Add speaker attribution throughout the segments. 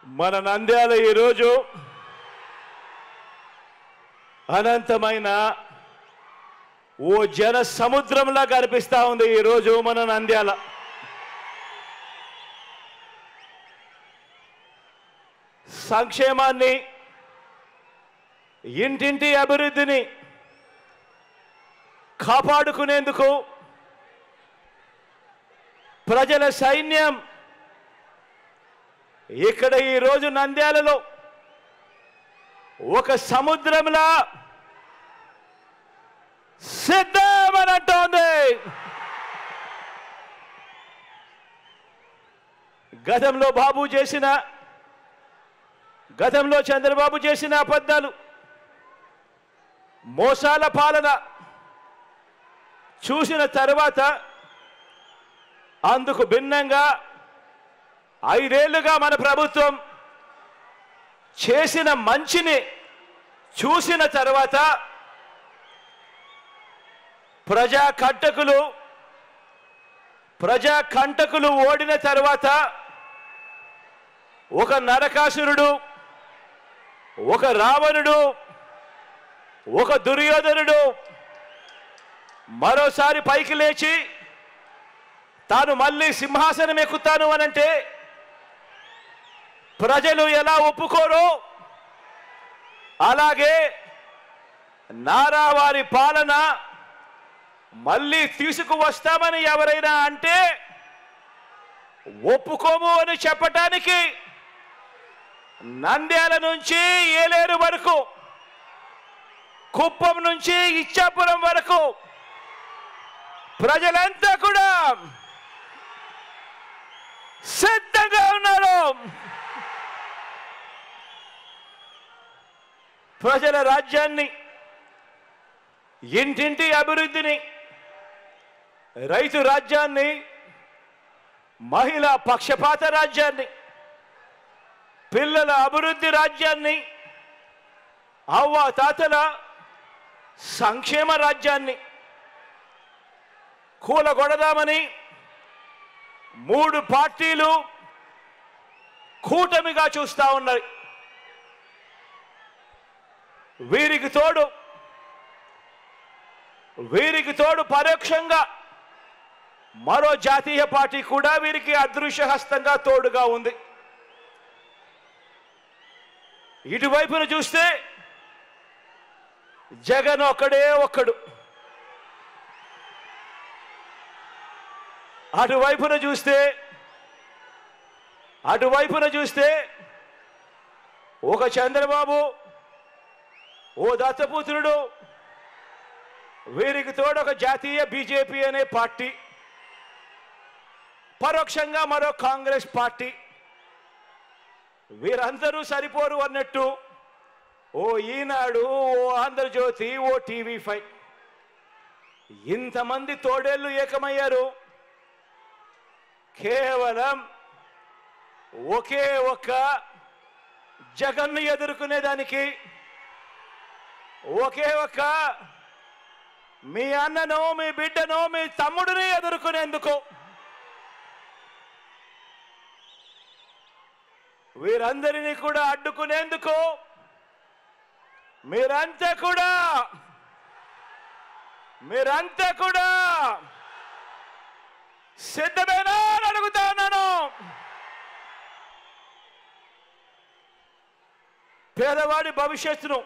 Speaker 1: మన నంద్యాల ఈరోజు అనంతమైన ఓ జన సముద్రంలా కనిపిస్తా ఉంది. ఈరోజు మన నంద్యాల సంక్షేమాన్ని, ఇంటింటి అభివృద్ధిని కాపాడుకునేందుకు ప్రజల సైన్యం ఇక్కడ ఈరోజు నంద్యాలలో ఒక సముద్రంలా సిద్ధమనంటోంది. గతంలో చంద్రబాబు చేసిన అబద్ధాలు, మోసాల పాలన చూసిన తర్వాత అందుకు భిన్నంగా 5 ఏళ్లుగా మన ప్రభుత్వం చేసిన మంచిని చూసిన తర్వాత ప్రజా కంటకులు ఓడిన తర్వాత ఒక నరకాసురుడు, ఒక రావణుడు, ఒక దుర్యోధనుడు మరోసారి పైకి లేచి తాను మళ్ళీ సింహాసనం ఎక్కుతాను అనంటే ప్రజలు ఎలా ఒప్పుకోరో, అలాగే నారావారి పాలన మళ్ళీ తీసుకువస్తామని ఎవరైనా అంటే ఒప్పుకోము అని చెప్పటానికి నంద్యాల నుంచి ఏలేరు వరకు, కుప్పం నుంచి ఇచ్చాపురం వరకు ప్రజలంతా కూడా సిద్ధంగా ఉన్నారు. ప్రజల రాజ్యాన్ని, ఇంటింటి అభివృద్ధిని, రైతు రాజ్యాన్ని, మహిళా పక్షపాత రాజ్యాన్ని, పిల్లల అభివృద్ధి రాజ్యాన్ని, అవ్వ తాతల సంక్షేమ రాజ్యాన్ని కూలగొడదామని 3 పార్టీలు కూటమిగా చూస్తా ఉన్నాయి. వీరికి తోడు పరోక్షంగా మరో జాతీయ పార్టీ కూడా వీరికి అదృశ్య హస్తంగా తోడుగా ఉంది. ఇటువైపున చూస్తే జగన్ ఒక్కడే ఒక్కడు, అటువైపున చూస్తే ఒక చంద్రబాబు, ఓ దత్తపుత్రుడు, వీరికి తోడు ఒక జాతీయ బీజేపీ అనే పార్టీ, పరోక్షంగా మరో కాంగ్రెస్ పార్టీ. వీరందరూ సరిపోరు అన్నట్టు ఓ ఈనాడు, ఓ ఆంధ్రజ్యోతి, ఓ TV5 ఇంతమంది తోడేళ్లు ఏకమయ్యారు కేవలం ఒకే ఒక్క జగన్ను ఎదుర్కొనేదానికి, ఒకే ఒక్క మీ అన్నను, మీ బిడ్డను, మీ తమ్ముడిని ఎదుర్కొనేందుకు. వీరందరినీ కూడా అడ్డుకునేందుకు మీరంతా కూడా సిద్ధమేనా అని అడుగుతా ఉన్నాను. పేదవాడి భవిష్యత్తును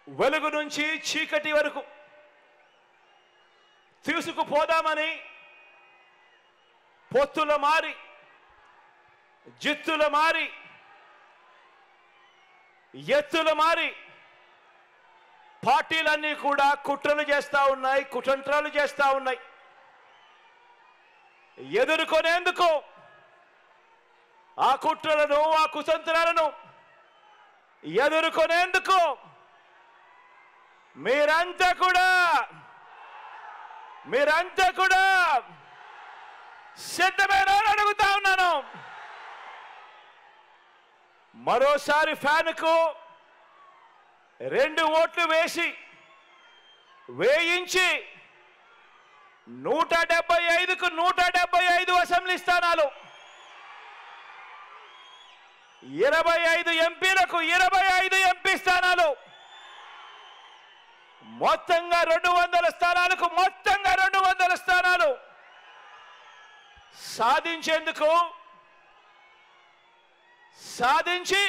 Speaker 1: వెలుగు నుంచి చీకటి వరకు తీసుకుపోదామని పొత్తుల మారి, జిత్తుల మారి, ఎత్తుల మారి పార్టీలన్నీ కూడా కుట్రలు చేస్తా ఉన్నాయి, కుతంత్రాలు చేస్తా ఉన్నాయి. ఎదుర్కొనేందుకు ఆ కుట్రలను, ఆ కుతంత్రాలను ఎదుర్కొనేందుకు మీరంతా కూడా సిద్ధమేనా అని అడుగుతా ఉన్నాను. మరోసారి ఫ్యాన్కు 2 ఓట్లు వేయించి 175కు 175 అసెంబ్లీ స్థానాలు 25 ఎంపీలకు 25 ఎంపీ స్థానాలు, మొత్తంగా 200 స్థానాలకు మొత్తంగా 200 స్థానాలు సాధించి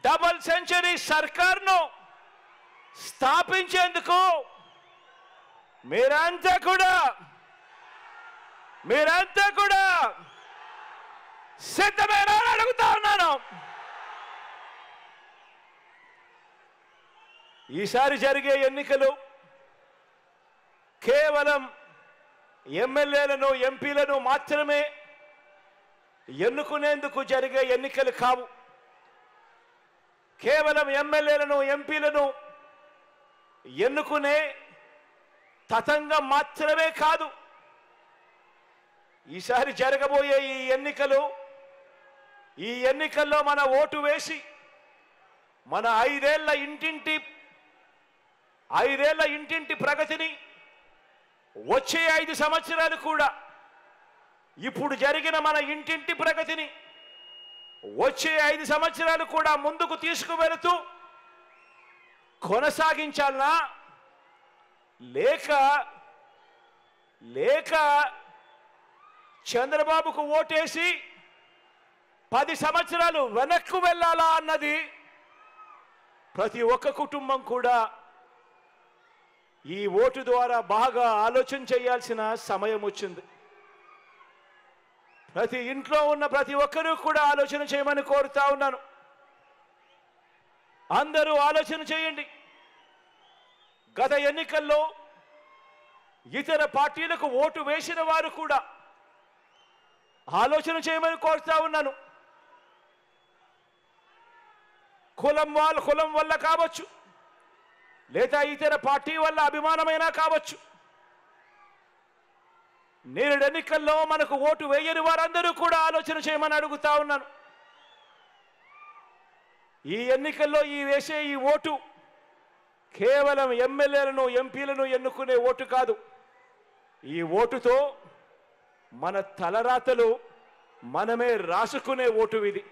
Speaker 1: డబుల్ సెంచరీ సర్కార్ను స్థాపించేందుకు మీరంతా కూడా సిద్ధమేనా అని అడుగుతా ఉన్నాను. ఈసారి జరిగే ఎన్నికలు కేవలం ఎమ్మెల్యేలను ఎంపీలను మాత్రమే ఎన్నుకునేందుకు జరిగే ఎన్నికలు కావు. కేవలం ఎమ్మెల్యేలను ఎంపీలను ఎన్నుకునే తతంగం మాత్రమే కాదు. ఈసారి జరగబోయే ఈ ఎన్నికల్లో మన ఓటు వేసి మన 5 ఏళ్ల ఇంటింటి ప్రగతిని, వచ్చే 5 సంవత్సరాలు కూడా ఇప్పుడు జరిగిన మన ఇంటింటి ప్రగతిని వచ్చే 5 సంవత్సరాలు కూడా ముందుకు తీసుకువెళుతూ కొనసాగించాలనా, లేక చంద్రబాబుకు ఓటేసి 10 సంవత్సరాలు వెనక్కు వెళ్ళాలా అన్నది ప్రతి ఒక్క కుటుంబం కూడా ఈ ఓటు ద్వారా బాగా ఆలోచన చేయాల్సిన సమయం వచ్చింది. ప్రతి ఇంట్లో ఉన్న ప్రతి ఒక్కరూ కూడా ఆలోచన చేయమని కోరుతా ఉన్నాను. అందరూ ఆలోచన చేయండి. గత ఎన్నికల్లో ఇతర పార్టీలకు ఓటు వేసిన వారు కూడా ఆలోచన చేయమని కోరుతా ఉన్నాను. కులం వల్ల కావచ్చు, లేదా ఇతర పార్టీ వల్ల అభిమానమైనా కావచ్చు, నేడు ఎన్నికల్లో మనకు ఓటు వేయని వారందరూ కూడా ఆలోచన చేయమని అడుగుతా ఉన్నాను. ఈ ఎన్నికల్లో వేసే ఈ ఓటు కేవలం ఎమ్మెల్యేలను ఎంపీలను ఎన్నుకునే ఓటు కాదు. ఈ ఓటుతో మన తలరాతలు మనమే రాసుకునే ఓటు ఇది.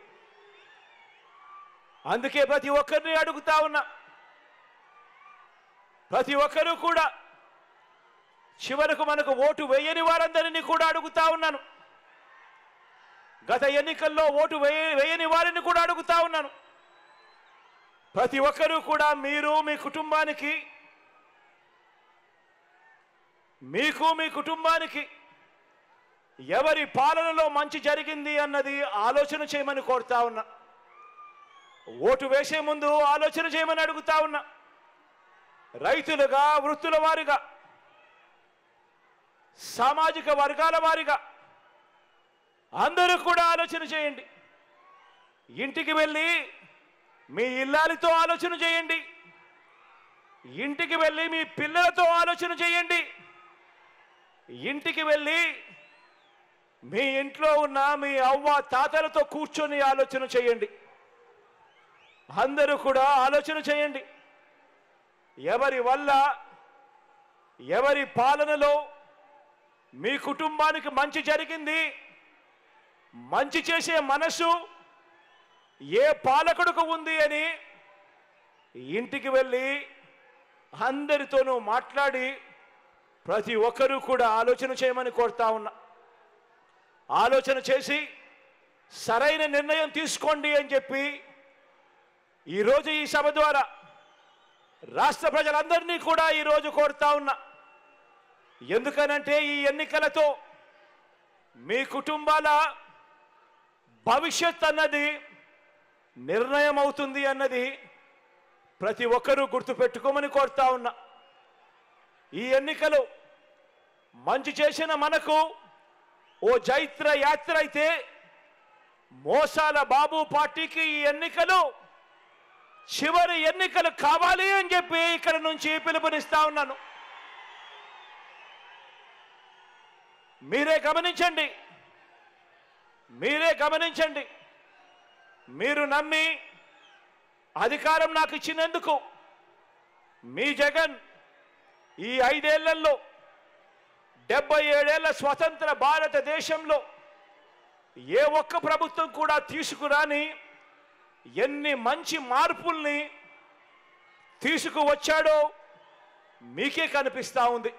Speaker 1: అందుకే ప్రతి ఒక్కరిని అడుగుతా ఉన్నా, ప్రతి ఒక్కరూ కూడా చివరకు మనకు ఓటు వేయని వారందరినీ కూడా అడుగుతా ఉన్నాను. గత ఎన్నికల్లో ఓటు వేయని వారిని కూడా అడుగుతా ఉన్నాను. ప్రతి ఒక్కరూ కూడా మీరు మీ కుటుంబానికి ఎవరి పాలనలో మంచి జరిగింది అన్నది ఆలోచన చేయమని కోరుతా ఉన్నా. ఓటు వేసే ముందు ఆలోచన చేయమని అడుగుతా ఉన్నా. రైతులుగా, వృత్తుల వారిగా, సామాజిక వర్గాల వారిగా అందరూ కూడా ఆలోచన చేయండి. ఇంటికి వెళ్ళి మీ ఇల్లాలితో ఆలోచన చేయండి. ఇంటికి వెళ్ళి మీ పిల్లలతో ఆలోచన చేయండి. ఇంటికి వెళ్ళి మీ ఇంట్లో ఉన్న మీ అవ్వ తాతలతో కూర్చొని ఆలోచన చేయండి. అందరూ కూడా ఆలోచన చేయండి. ఎవరి వల్ల, ఎవరి పాలనలో మీ కుటుంబానికి మంచి జరిగింది, మంచి చేసే మనసు ఏ పాలకుడికి ఉంది అని ఇంటికి వెళ్ళి అందరితోనూ మాట్లాడి ప్రతి ఒక్కరూ కూడా ఆలోచన చేయమని కోరుతా ఉన్నా. ఆలోచన చేసి సరైన నిర్ణయం తీసుకోండి అని చెప్పి ఈరోజు ఈ సభ ద్వారా రాష్ట్ర ప్రజలందరినీ కూడా ఈరోజు కోరుతా ఉన్నా. ఎందుకనంటే ఈ ఎన్నికలతో మీ కుటుంబాల భవిష్యత్ అన్నది నిర్ణయం అవుతుంది అన్నది ప్రతి ఒక్కరూ గుర్తుపెట్టుకోమని కోరుతా ఉన్నా. ఈ ఎన్నికలు మంచి చేసిన మనకు ఓ జైత్ర యాత్ర అయితే, మోసాల బాబు పార్టీకి ఈ ఎన్నికలు చివరి ఎన్నికలు కావాలి అని చెప్పి ఇక్కడ నుంచి పిలుపునిస్తా ఉన్నాను. మీరే గమనించండి. మీరు నమ్మి అధికారం నాకు ఇచ్చినందుకు మీ జగన్ ఈ 5 ఏళ్లలో 77 ఏళ్ల స్వతంత్ర భారతదేశంలో ఏ ఒక్క ప్రభుత్వం కూడా తీసుకురాని ఎన్ని మంచి మార్పుల్ని తీసుకువచ్చాడో మీకే కనిపిస్తా ఉంది.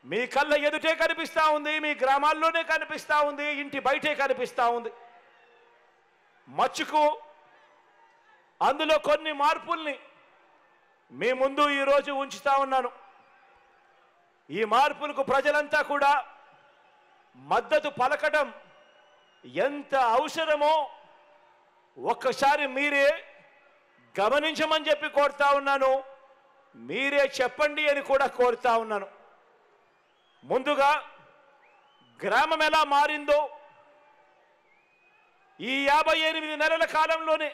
Speaker 1: మీ కళ్ళ ఎదుటే కనిపిస్తా ఉంది, మీ గ్రామాల్లోనే కనిపిస్తా ఉంది, ఇంటి బయటే కనిపిస్తా ఉంది. మచ్చుకు అందులో కొన్ని మార్పుల్ని మీ ముందు ఈరోజు ఉంచుతా ఉన్నాను. ఈ మార్పులకు ప్రజలంతా కూడా మద్దతు పలకడం ఎంత అవసరమో ఒక్కసారి మీరే గమనించమని చెప్పి కోరుతా ఉన్నాను. మీరే చెప్పండి అని కూడా కోరుతా ఉన్నాను. ముందుగా గ్రామం ఎలా మారిందో ఈ 58 నెలల కాలంలోనే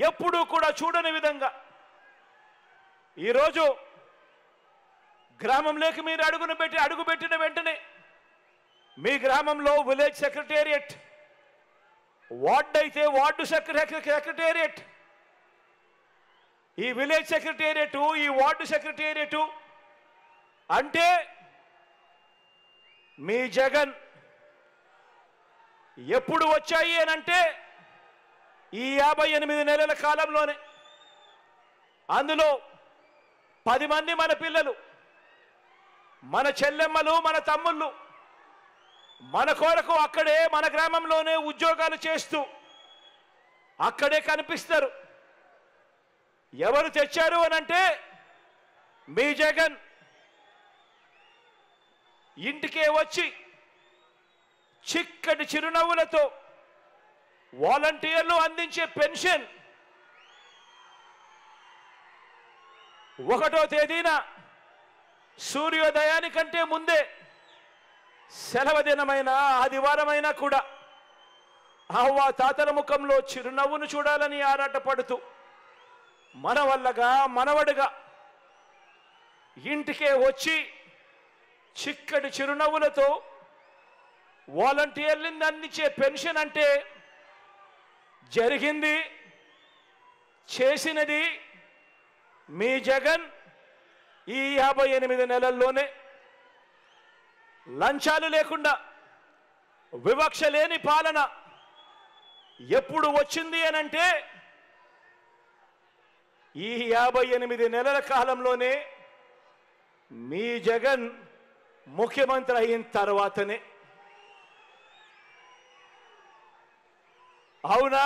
Speaker 1: ఎప్పుడూ కూడా చూడని విధంగా ఈరోజు గ్రామంలోకి మీరు అడుగుపెట్టిన వెంటనే మీ గ్రామంలో విలేజ్ సెక్రటేరియట్, వార్డు అయితే వార్డు సెక్రటేరియట్, ఈ విలేజ్ సెక్రటేరియట్, ఈ వార్డు సెక్రటేరియట్ అంటే మీ జగన్ ఎప్పుడు వచ్చాయి అని అంటే ఈ 58 నెలల కాలంలోనే. అందులో 10 మంది మన పిల్లలు, మన చెల్లెమ్మలు, మన తమ్ముళ్ళు మన కొరకు అక్కడే మన గ్రామంలోనే ఉద్యోగాలు చేస్తూ అక్కడే కనిపిస్తారు. ఎవరు తెచ్చారు అనంటే మీ జగన్. ఇంటికే వచ్చి చిక్కటి చిరునవ్వులతో వాలంటీర్లు అందించే పెన్షన్ 1వ తేదీన సూర్యోదయానికంటే ముందే సెలవు దినమైన ఆదివారమైనా కూడా అవ్వ తాతల ముఖంలో చిరునవ్వును చూడాలని ఆరాటపడుతూ మనవల్లగా మనవడుగా ఇంటికే వచ్చి చిక్కటి చిరునవ్వులతో వాలంటీర్లను అందించే పెన్షన్ అంటే జరిగింది, చేసినది మీ జగన్ ఈ 58 నెలల్లోనే. లంచాలు లేకుండా వివక్ష లేని పాలన ఎప్పుడు వచ్చింది అనంటే ఈ 58 నెలల కాలంలోనే మీ జగన్ ముఖ్యమంత్రి అయిన తర్వాతనే. అవునా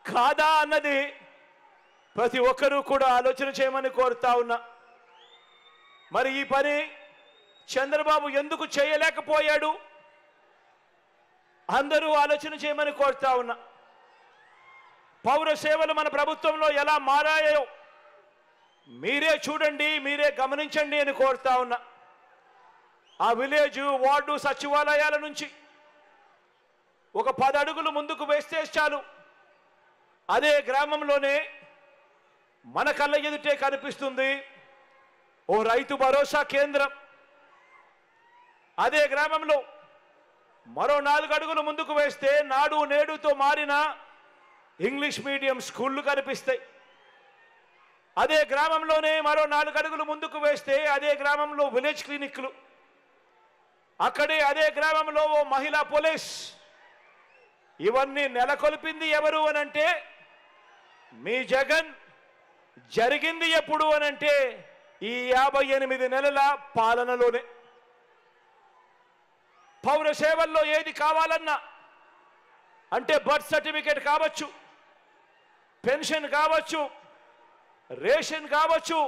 Speaker 1: కాదా అన్నది ప్రతి ఒక్కరూ కూడా ఆలోచన చేయమని కోరుతా ఉన్నా. మరి ఈ పని చంద్రబాబు ఎందుకు చేయలేకపోయాడు అందరూ ఆలోచన చేయమని కోరుతా ఉన్నా. పౌర సేవలు మన ప్రభుత్వంలో ఎలా మారాయో మీరే చూడండి, మీరే గమనించండి అని కోరుతా ఉన్నా. ఆ విలేజ్, వార్డు, సచివాలయాల నుంచి ఒక 10 అడుగులు ముందుకు వేస్తే చాలు అదే గ్రామంలోనే మన కళ్ళ ఎదుటే కనిపిస్తుంది ఓ రైతు భరోసా కేంద్రం. అదే గ్రామంలో మరో 4 అడుగులు ముందుకు వేస్తే నాడు నేడుతో మారిన ఇంగ్లీష్ మీడియం స్కూళ్ళు కనిపిస్తాయి. అదే గ్రామంలోనే మరో 4 అడుగులు ముందుకు వేస్తే అదే గ్రామంలో విలేజ్ క్లినిక్లు, అక్కడే అదే గ్రామంలో ఓ మహిళా పోలీస్. ఇవన్నీ నెలకొల్పింది ఎవరు అనంటే మీ జగన్. జరిగింది ఎప్పుడు అనంటే ఈ 58 నెలల పాలనలోనే. పౌర సేవల్లో ఏది కావాలన్నా అంటే బర్త్ సర్టిఫికేట్ కావచ్చు, పెన్షన్ కావచ్చు, రేషన్ కావచ్చు,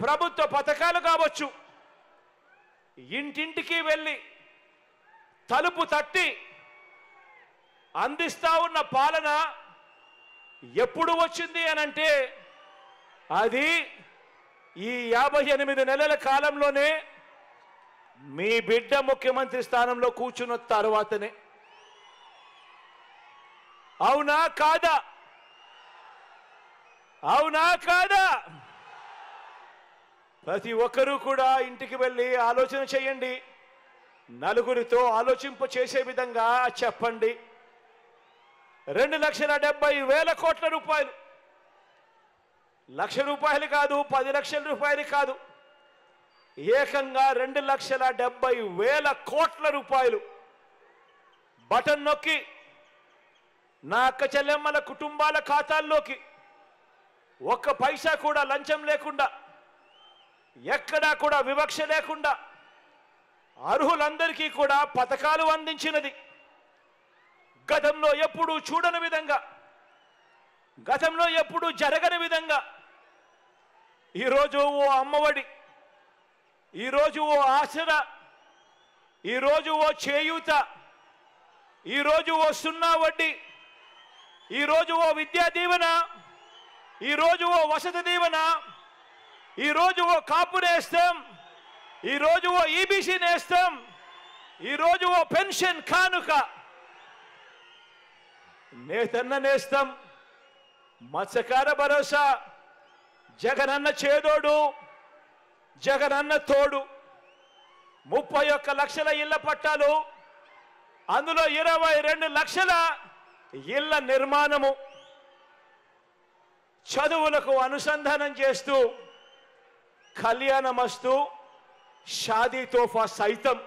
Speaker 1: ప్రభుత్వ పథకాలు కావచ్చు, ఇంటింటికి వెళ్ళి తలుపు తట్టి అందిస్తా ఉన్న పాలన ఎప్పుడు వచ్చింది అనంటే అది ఈ 58 నెలల కాలంలోనే మీ బిడ్డ ముఖ్యమంత్రి స్థానంలో కూర్చున్న తర్వాతనే. అవునా కాదా? అవునా కాదా? ప్రతి ఒక్కరూ కూడా ఇంటికి వెళ్ళి ఆలోచన చేయండి, నలుగురితో ఆలోచింప చేసే విధంగా చెప్పండి. 2,70,000 కోట్ల రూపాయలు, ₹1,00,000 కాదు, 10 లక్షల రూపాయలు కాదు, ఏకంగా 2,70,000 కోట్ల రూపాయలు బటన్ నొక్కి నా అక్క చెల్లెమ్మల కుటుంబాల ఖాతాల్లోకి ఒక్క పైసా కూడా లంచం లేకుండా, ఎక్కడా కూడా వివక్ష లేకుండా అర్హులందరికీ కూడా పథకాలు అందించినది. గతంలో ఎప్పుడూ చూడని విధంగా, గతంలో ఎప్పుడూ జరగని విధంగా ఈరోజు ఓ అమ్మఒడి, ఈరోజు ఓ ఆసరా, ఈరోజు ఓ చేయూత, ఈరోజు ఓ సున్నా వడ్డీ, ఈరోజు ఓ విద్యా దీవెన, ఈరోజు ఓ వసతి దీవెన, ఈరోజు ఓ కాపు నేస్తం, ఈరోజు ఓ ఈబీసీ నేస్తం, ఈరోజు ఓ పెన్షన్ కానుక, నేతన్న నేస్తం, మత్స్యకార భరోసా, జగనన్న చేదోడు, జగనన్న తోడు, 31 లక్షల ఇళ్ల పట్టాలు, అందులో 22 లక్షల ఇళ్ల నిర్మాణము, చదువులకు అనుసంధానం చేస్తూ కళ్యాణమస్తు, షాదీ తోఫా సైతం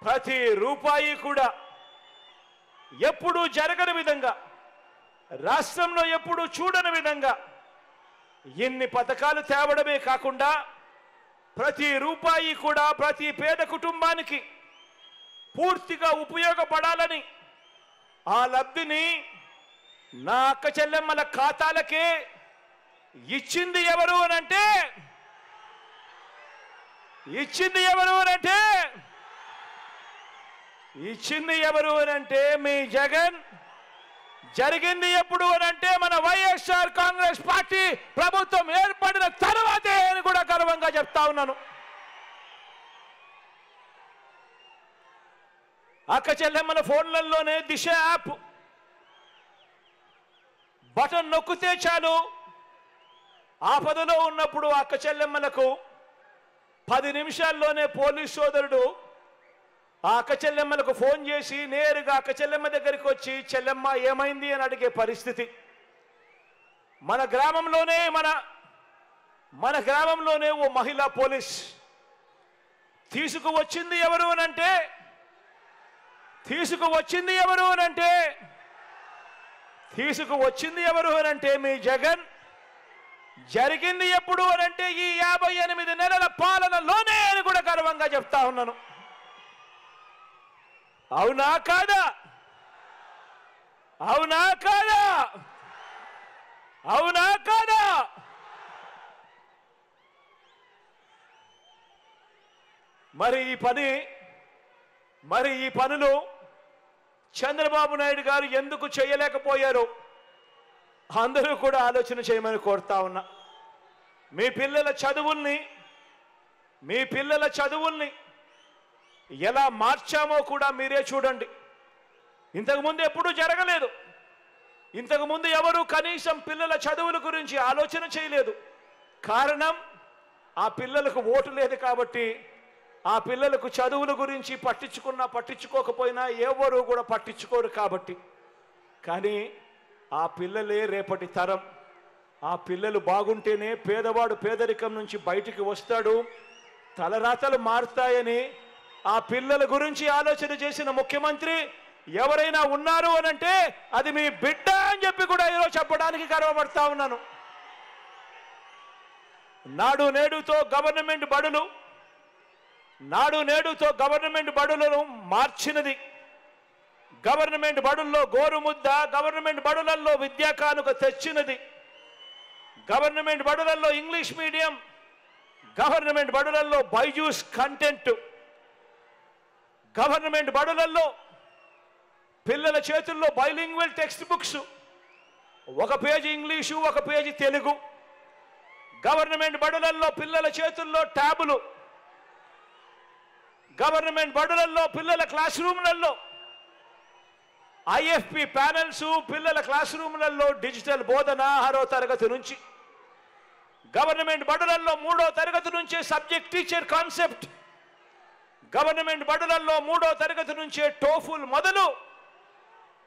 Speaker 1: ప్రతి రూపాయి కూడా ఎప్పుడూ జరగని విధంగా, రాష్ట్రంలో ఎప్పుడూ చూడని విధంగా ఇన్ని పథకాలు తేవడమే కాకుండా ప్రతి రూపాయి కూడా ప్రతి పేద కుటుంబానికి పూర్తిగా ఉపయోగపడాలని ఆ లబ్ధిని నా అక్క చెల్లెమ్మల ఖాతాలకే ఇచ్చింది ఎవరు అనంటే, ఇచ్చింది ఎవరు అనంటే, ఇచ్చింది ఎవరు అనంటే మీ జగన్. జరిగింది ఎప్పుడు అనంటే మన వైఎస్ఆర్ కాంగ్రెస్ పార్టీ ప్రభుత్వం ఏర్పడిన తర్వాతే అని కూడా గర్వంగా చెప్తా ఉన్నాను. అక్క చెల్లెమ్మల ఫోన్లలోనే దిశ యాప్ బటన్ నొక్కితే చాలు, ఆపదలో ఉన్నప్పుడు అక్క చెల్లెమ్మలకు 10 నిమిషాల్లోనే పోలీస్ సోదరుడు ఆ అక్క చెల్లెమ్మలకు ఫోన్ చేసి నేరుగా అక్క చెల్లెమ్మ దగ్గరికి వచ్చి చెల్లెమ్మ ఏమైంది అని అడిగే పరిస్థితి. మన గ్రామంలోనే ఓ మహిళా పోలీస్ తీసుకువచ్చింది ఎవరు అనంటే, తీసుకువచ్చింది ఎవరు అనంటే మీ జగన్. జరిగింది ఎప్పుడు అనంటే ఈ 58 నెలల పాలనలోనే అని కూడా గర్వంగా చెప్తా ఉన్నాను. అవునా కాదా? అవునా కాదా? అవునా కాదా? మరి ఈ పనులు చంద్రబాబు నాయుడు గారు ఎందుకు చేయలేకపోయారు? అందరూ కూడా ఆలోచన చేయమని కోరుతా ఉన్నా. మీ పిల్లల చదువుల్ని ఎలా మార్చామో కూడా మీరే చూడండి. ఇంతకుముందు ఎప్పుడూ జరగలేదు. ఇంతకుముందు ఎవరు కనీసం పిల్లల చదువుల గురించి ఆలోచన చేయలేదు. కారణం ఆ పిల్లలకు ఓటు లేదు కాబట్టి, ఆ పిల్లలకు చదువుల గురించి పట్టించుకోకపోయినా ఎవరు కూడా పట్టించుకోరు కాబట్టి. కానీ ఆ పిల్లలే రేపటి తరం. ఆ పిల్లలు బాగుంటేనే పేదవాడు పేదరికం నుంచి బయటికి వస్తాడు, తలరాతలు మారుతాయని ఆ పిల్లల గురించి ఆలోచన చేసిన ముఖ్యమంత్రి ఎవరైనా ఉన్నారు అనంటే అది మీ బిడ్డ అని చెప్పి కూడా ఈరోజు చెప్పడానికి గర్వపడతా ఉన్నాను. నాడు నేడుతో గవర్నమెంట్ బడులను మార్చినది. గవర్నమెంట్ బడుల్లో గోరుముద్ద, గవర్నమెంట్ బడులలో విద్యా కానుక తెచ్చినది. గవర్నమెంట్ బడులలో ఇంగ్లీష్ మీడియం, గవర్నమెంట్ బడులలో బైజూస్ కంటెంట్, గవర్నమెంట్ బడులలో పిల్లల చేతుల్లో బైలింగ్వల్ టెక్స్ట్ బుక్స్, 1 పేజీ ఇంగ్లీషు 1 పేజీ తెలుగు. గవర్నమెంట్ బడులలో పిల్లల చేతుల్లో ట్యాబులు, గవర్నమెంట్ బడులలో పిల్లల క్లాస్ రూమ్లలో ఐఎఫ్పి ప్యానెల్స్, పిల్లల క్లాస్ రూమ్లలో డిజిటల్ బోధన 6వ తరగతి నుంచి. గవర్నమెంట్ బడులలో 3వ తరగతి నుంచే సబ్జెక్ట్ టీచర్ కాన్సెప్ట్. గవర్నమెంట్ బడులలో 3వ తరగతి నుంచే టోఫుల్ మొదలు,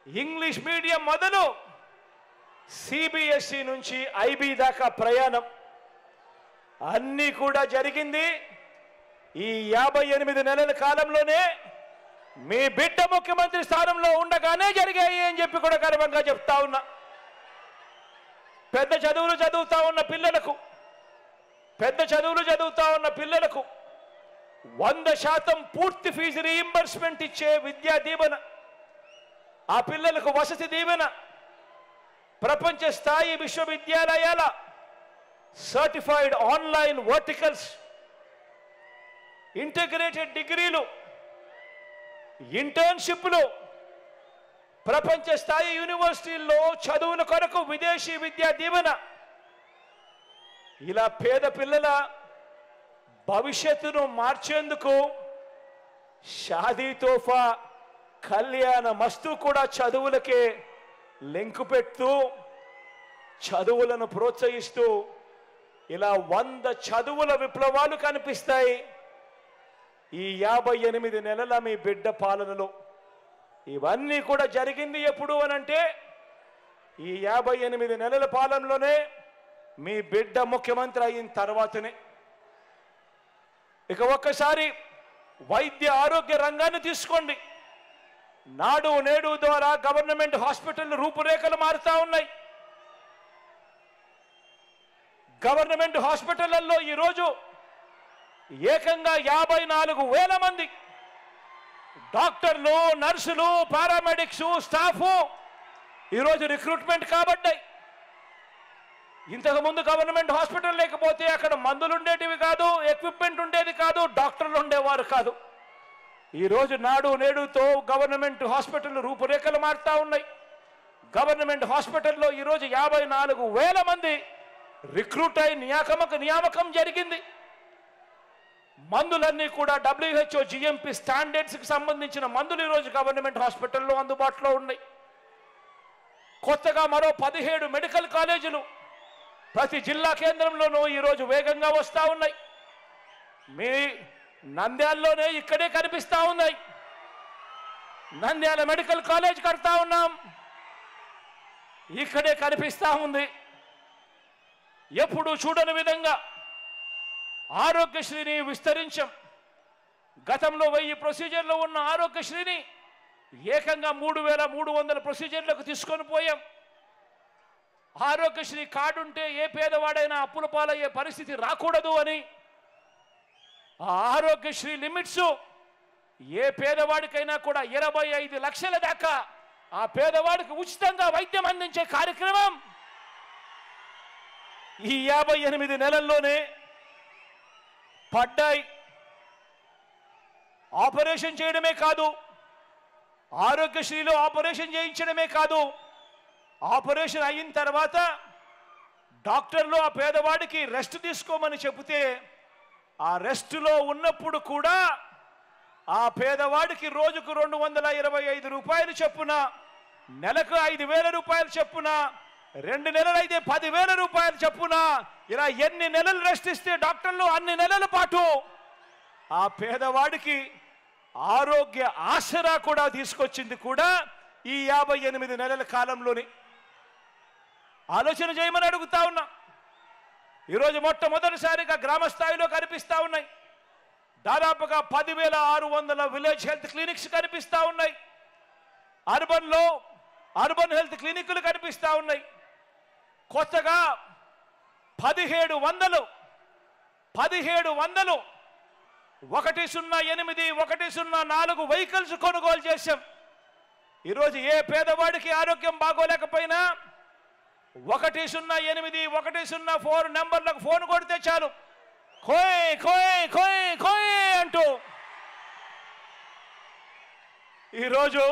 Speaker 1: ఇంగ్లీష్ మీడియం మొదలు, సిబిఎస్ఈ నుంచి ఐబీ దాకా ప్రయాణం. అన్నీ కూడా జరిగింది ఈ 58 నెలల కాలంలోనే మీ బిడ్డ ముఖ్యమంత్రి స్థానంలో ఉండగానే జరిగాయి అని చెప్పి కూడా గర్వంగా చెప్తా ఉన్నా. పెద్ద చదువులు చదువుతా ఉన్న పిల్లలకు 100% పూర్తి ఫీజు రీయింబర్స్మెంట్ ఇచ్చే విద్యా దీవెన, ఆ పిల్లలకు వసతి దీవెన, ప్రపంచ స్థాయి విశ్వవిద్యాలయాల సర్టిఫైడ్ ఆన్లైన్ వర్టికల్స్, ఇంటిగ్రేటెడ్ డిగ్రీలు, ఇంటర్న్షిప్లు, ప్రపంచ స్థాయి యూనివర్సిటీల్లో చదువుల కొరకు విదేశీ విద్యా దీవెన, ఇలా పేద పిల్లల భవిష్యత్తును మార్చేందుకు షాదీ తోఫా, కళ్యాణ మస్తు కూడా చదువులకే లింకు పెడుతూ చదువులను ప్రోత్సహిస్తూ ఇలా 100 చదువుల విప్లవాలు కనిపిస్తాయి ఈ 58 నెలల మీ బిడ్డ పాలనలో. ఇవన్నీ కూడా జరిగింది ఎప్పుడు అనంటే ఈ 58 నెలల పాలనలోనే మీ బిడ్డ ముఖ్యమంత్రి అయిన తర్వాతనే. ఇక ఒక్కసారి వైద్య ఆరోగ్య రంగాన్ని తీసుకోండి. నాడు నేడు ద్వారా గవర్నమెంట్ హాస్పిటల్ రూపురేఖలు మారుతా ఉన్నాయి. గవర్నమెంట్ హాస్పిటళ్లలో ఈరోజు ఏకంగా 54,000 మంది డాక్టర్లు, నర్సులు, పారామెడిక్స్, స్టాఫ్ ఈరోజు రిక్రూట్మెంట్ కాబడ్డాయి. ఇంతకుముందు గవర్నమెంట్ హాస్పిటల్ లేకపోతే అక్కడ మందులు ఉండేటివి కాదు, ఎక్విప్మెంట్ ఉండేది కాదు, డాక్టర్లు ఉండేవారు కాదు. ఈరోజు నాడు నేడుతో గవర్నమెంట్ హాస్పిటల్ రూపురేఖలు మారుతా ఉన్నాయి. గవర్నమెంట్ హాస్పిటల్లో ఈరోజు 54,000 మంది రిక్రూట్ అయి నియామకం జరిగింది. మందులన్నీ కూడా WHO GMP స్టాండర్డ్స్కి సంబంధించిన మందులు ఈరోజు గవర్నమెంట్ హాస్పిటల్లో అందుబాటులో ఉన్నాయి. కొత్తగా మరో 17 మెడికల్ కాలేజీలు ప్రతి జిల్లా కేంద్రంలోనూ ఈరోజు వేగంగా వస్తూ ఉన్నాయి. మీ నంద్యాలలోనే ఇక్కడే కనిపిస్తూ ఉన్నాయి. నంద్యాల మెడికల్ కాలేజ్ కడతా ఉన్నాం, ఇక్కడే కనిపిస్తూ ఉంది. ఎప్పుడు చూడని విధంగా ఆరోగ్యశ్రీని విస్తరించాం. గతంలో 1000 ప్రొసీజర్లు ఉన్న ఆరోగ్యశ్రీని ఏకంగా 3,300 ప్రొసీజర్లకు తీసుకొని పోయాం. ఆరోగ్యశ్రీ కార్డు ఉంటే ఏ పేదవాడైనా అప్పుల పాలయ్యే పరిస్థితి రాకూడదు అని ఆ ఆరోగ్యశ్రీ లిమిట్స్ ఏ పేదవాడికైనా కూడా 25 లక్షల దాకా ఆ పేదవాడికి ఉచితంగా వైద్యం అందించే కార్యక్రమం ఈ 58 నెలల్లోనే పడ్డాయి. ఆపరేషన్ చేయడమే కాదు, ఆరోగ్యశ్రీలో ఆపరేషన్ చేయించడమే కాదు, ఆపరేషన్ అయిన తర్వాత డాక్టర్లు ఆ పేదవాడికి రెస్ట్ తీసుకోమని చెబితే ఆ రెస్టులో ఉన్నప్పుడు కూడా ఆ పేదవాడికి రోజుకు 225 రూపాయలు చొప్పున, నెలకు 5,000 రూపాయలు చొప్పున, 2 నెలలైతే 10,000 రూపాయలు చొప్పున, ఇలా ఎన్ని నెలలు రెస్ట్ ఇస్తే డాక్టర్లు అన్ని నెలల పాటు ఆ పేదవాడికి ఆరోగ్య ఆసరా కూడా తీసుకొచ్చింది కూడా ఈ 58 నెలల కాలంలోనే. ఆలోచన చేయమని అడుగుతా ఉన్నా. ఈరోజు మొట్టమొదటిసారిగా గ్రామ స్థాయిలో కనిపిస్తూ ఉన్నాయి. దాదాపుగా 10,600 విలేజ్ హెల్త్ క్లినిక్స్ కనిపిస్తూ ఉన్నాయి. అర్బన్ హెల్త్ క్లినిక్లు కనిపిస్తూ ఉన్నాయి. కొత్తగా 1700 108 104 వెహికల్స్ కొనుగోలు చేశాం. ఈరోజు ఏ పేదవాడికి ఆరోగ్యం బాగోలేకపోయినా 108 104 నెంబర్లకు ఫోన్ కొడితే చాలు, కోయ్ కోయ్ కోయ్ కోయ్ అంటూ ఈరోజు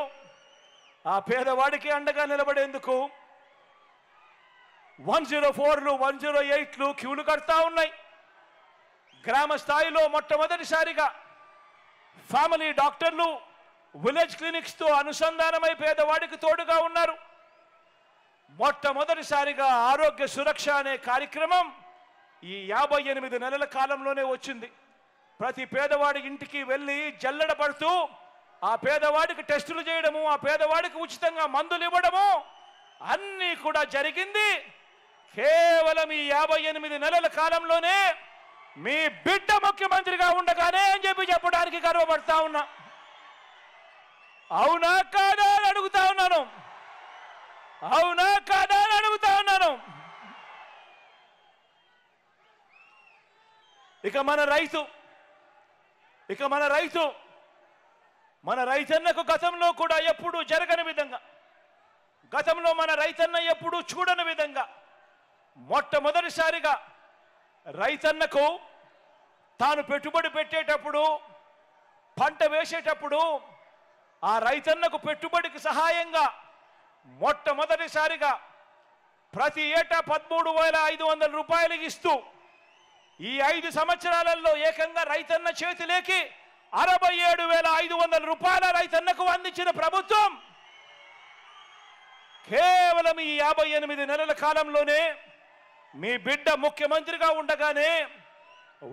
Speaker 1: ఆ పేదవాడికి అండగా నిలబడేందుకు 104లు 108లు క్యూలు కడతా ఉన్నాయి. గ్రామ స్థాయిలో మొట్టమొదటిసారిగా ఫ్యామిలీ డాక్టర్లు విలేజ్ క్లినిక్స్తో అనుసంధానమై పేదవాడికి తోడుగా ఉన్నారు. మొట్టమొదటిసారిగా ఆరోగ్య సురక్ష అనే కార్యక్రమం ఈ 58 నెలల కాలంలోనే వచ్చింది. ప్రతి పేదవాడి ఇంటికి వెళ్ళి జల్లెడ పడుతూ ఆ పేదవాడికి టెస్టులు చేయడము, ఆ పేదవాడికి ఉచితంగా మందులు ఇవ్వడము అన్నీ కూడా జరిగింది కేవలం ఈ 58 నెలల కాలంలోనే. మీ బిడ్డ ముఖ్యమంత్రిగా ఉండగానే అని చెప్పడానికి గర్వపడతా ఉన్నా. అవునా కాదా అని అడుగుతా ఉన్నాను. అవునా కాదా అని అడుగుతా ఉన్నాను. ఇక మన రైతన్నకు గతంలో కూడా ఎప్పుడూ జరగని విధంగా, గతంలో మన రైతన్న ఎప్పుడూ చూడని విధంగా మొట్టమొదటిసారిగా రైతన్నకు తాను పెట్టుబడి పెట్టేటప్పుడు, పంట వేసేటప్పుడు ఆ రైతన్నకు పెట్టుబడికి సహాయంగా మొట్టమొదటిసారిగా ప్రతి ఏటా 13,500 రూపాయలు ఇస్తూ ఈ 5 సంవత్సరాలలో ఏకంగా రైతన్న చేతిలోకి 67,500 రూపాయల రైతన్నకు అందించిన ప్రభుత్వం కేవలం ఈ 58 నెలల కాలంలోనే మీ బిడ్డ ముఖ్యమంత్రిగా ఉండగానే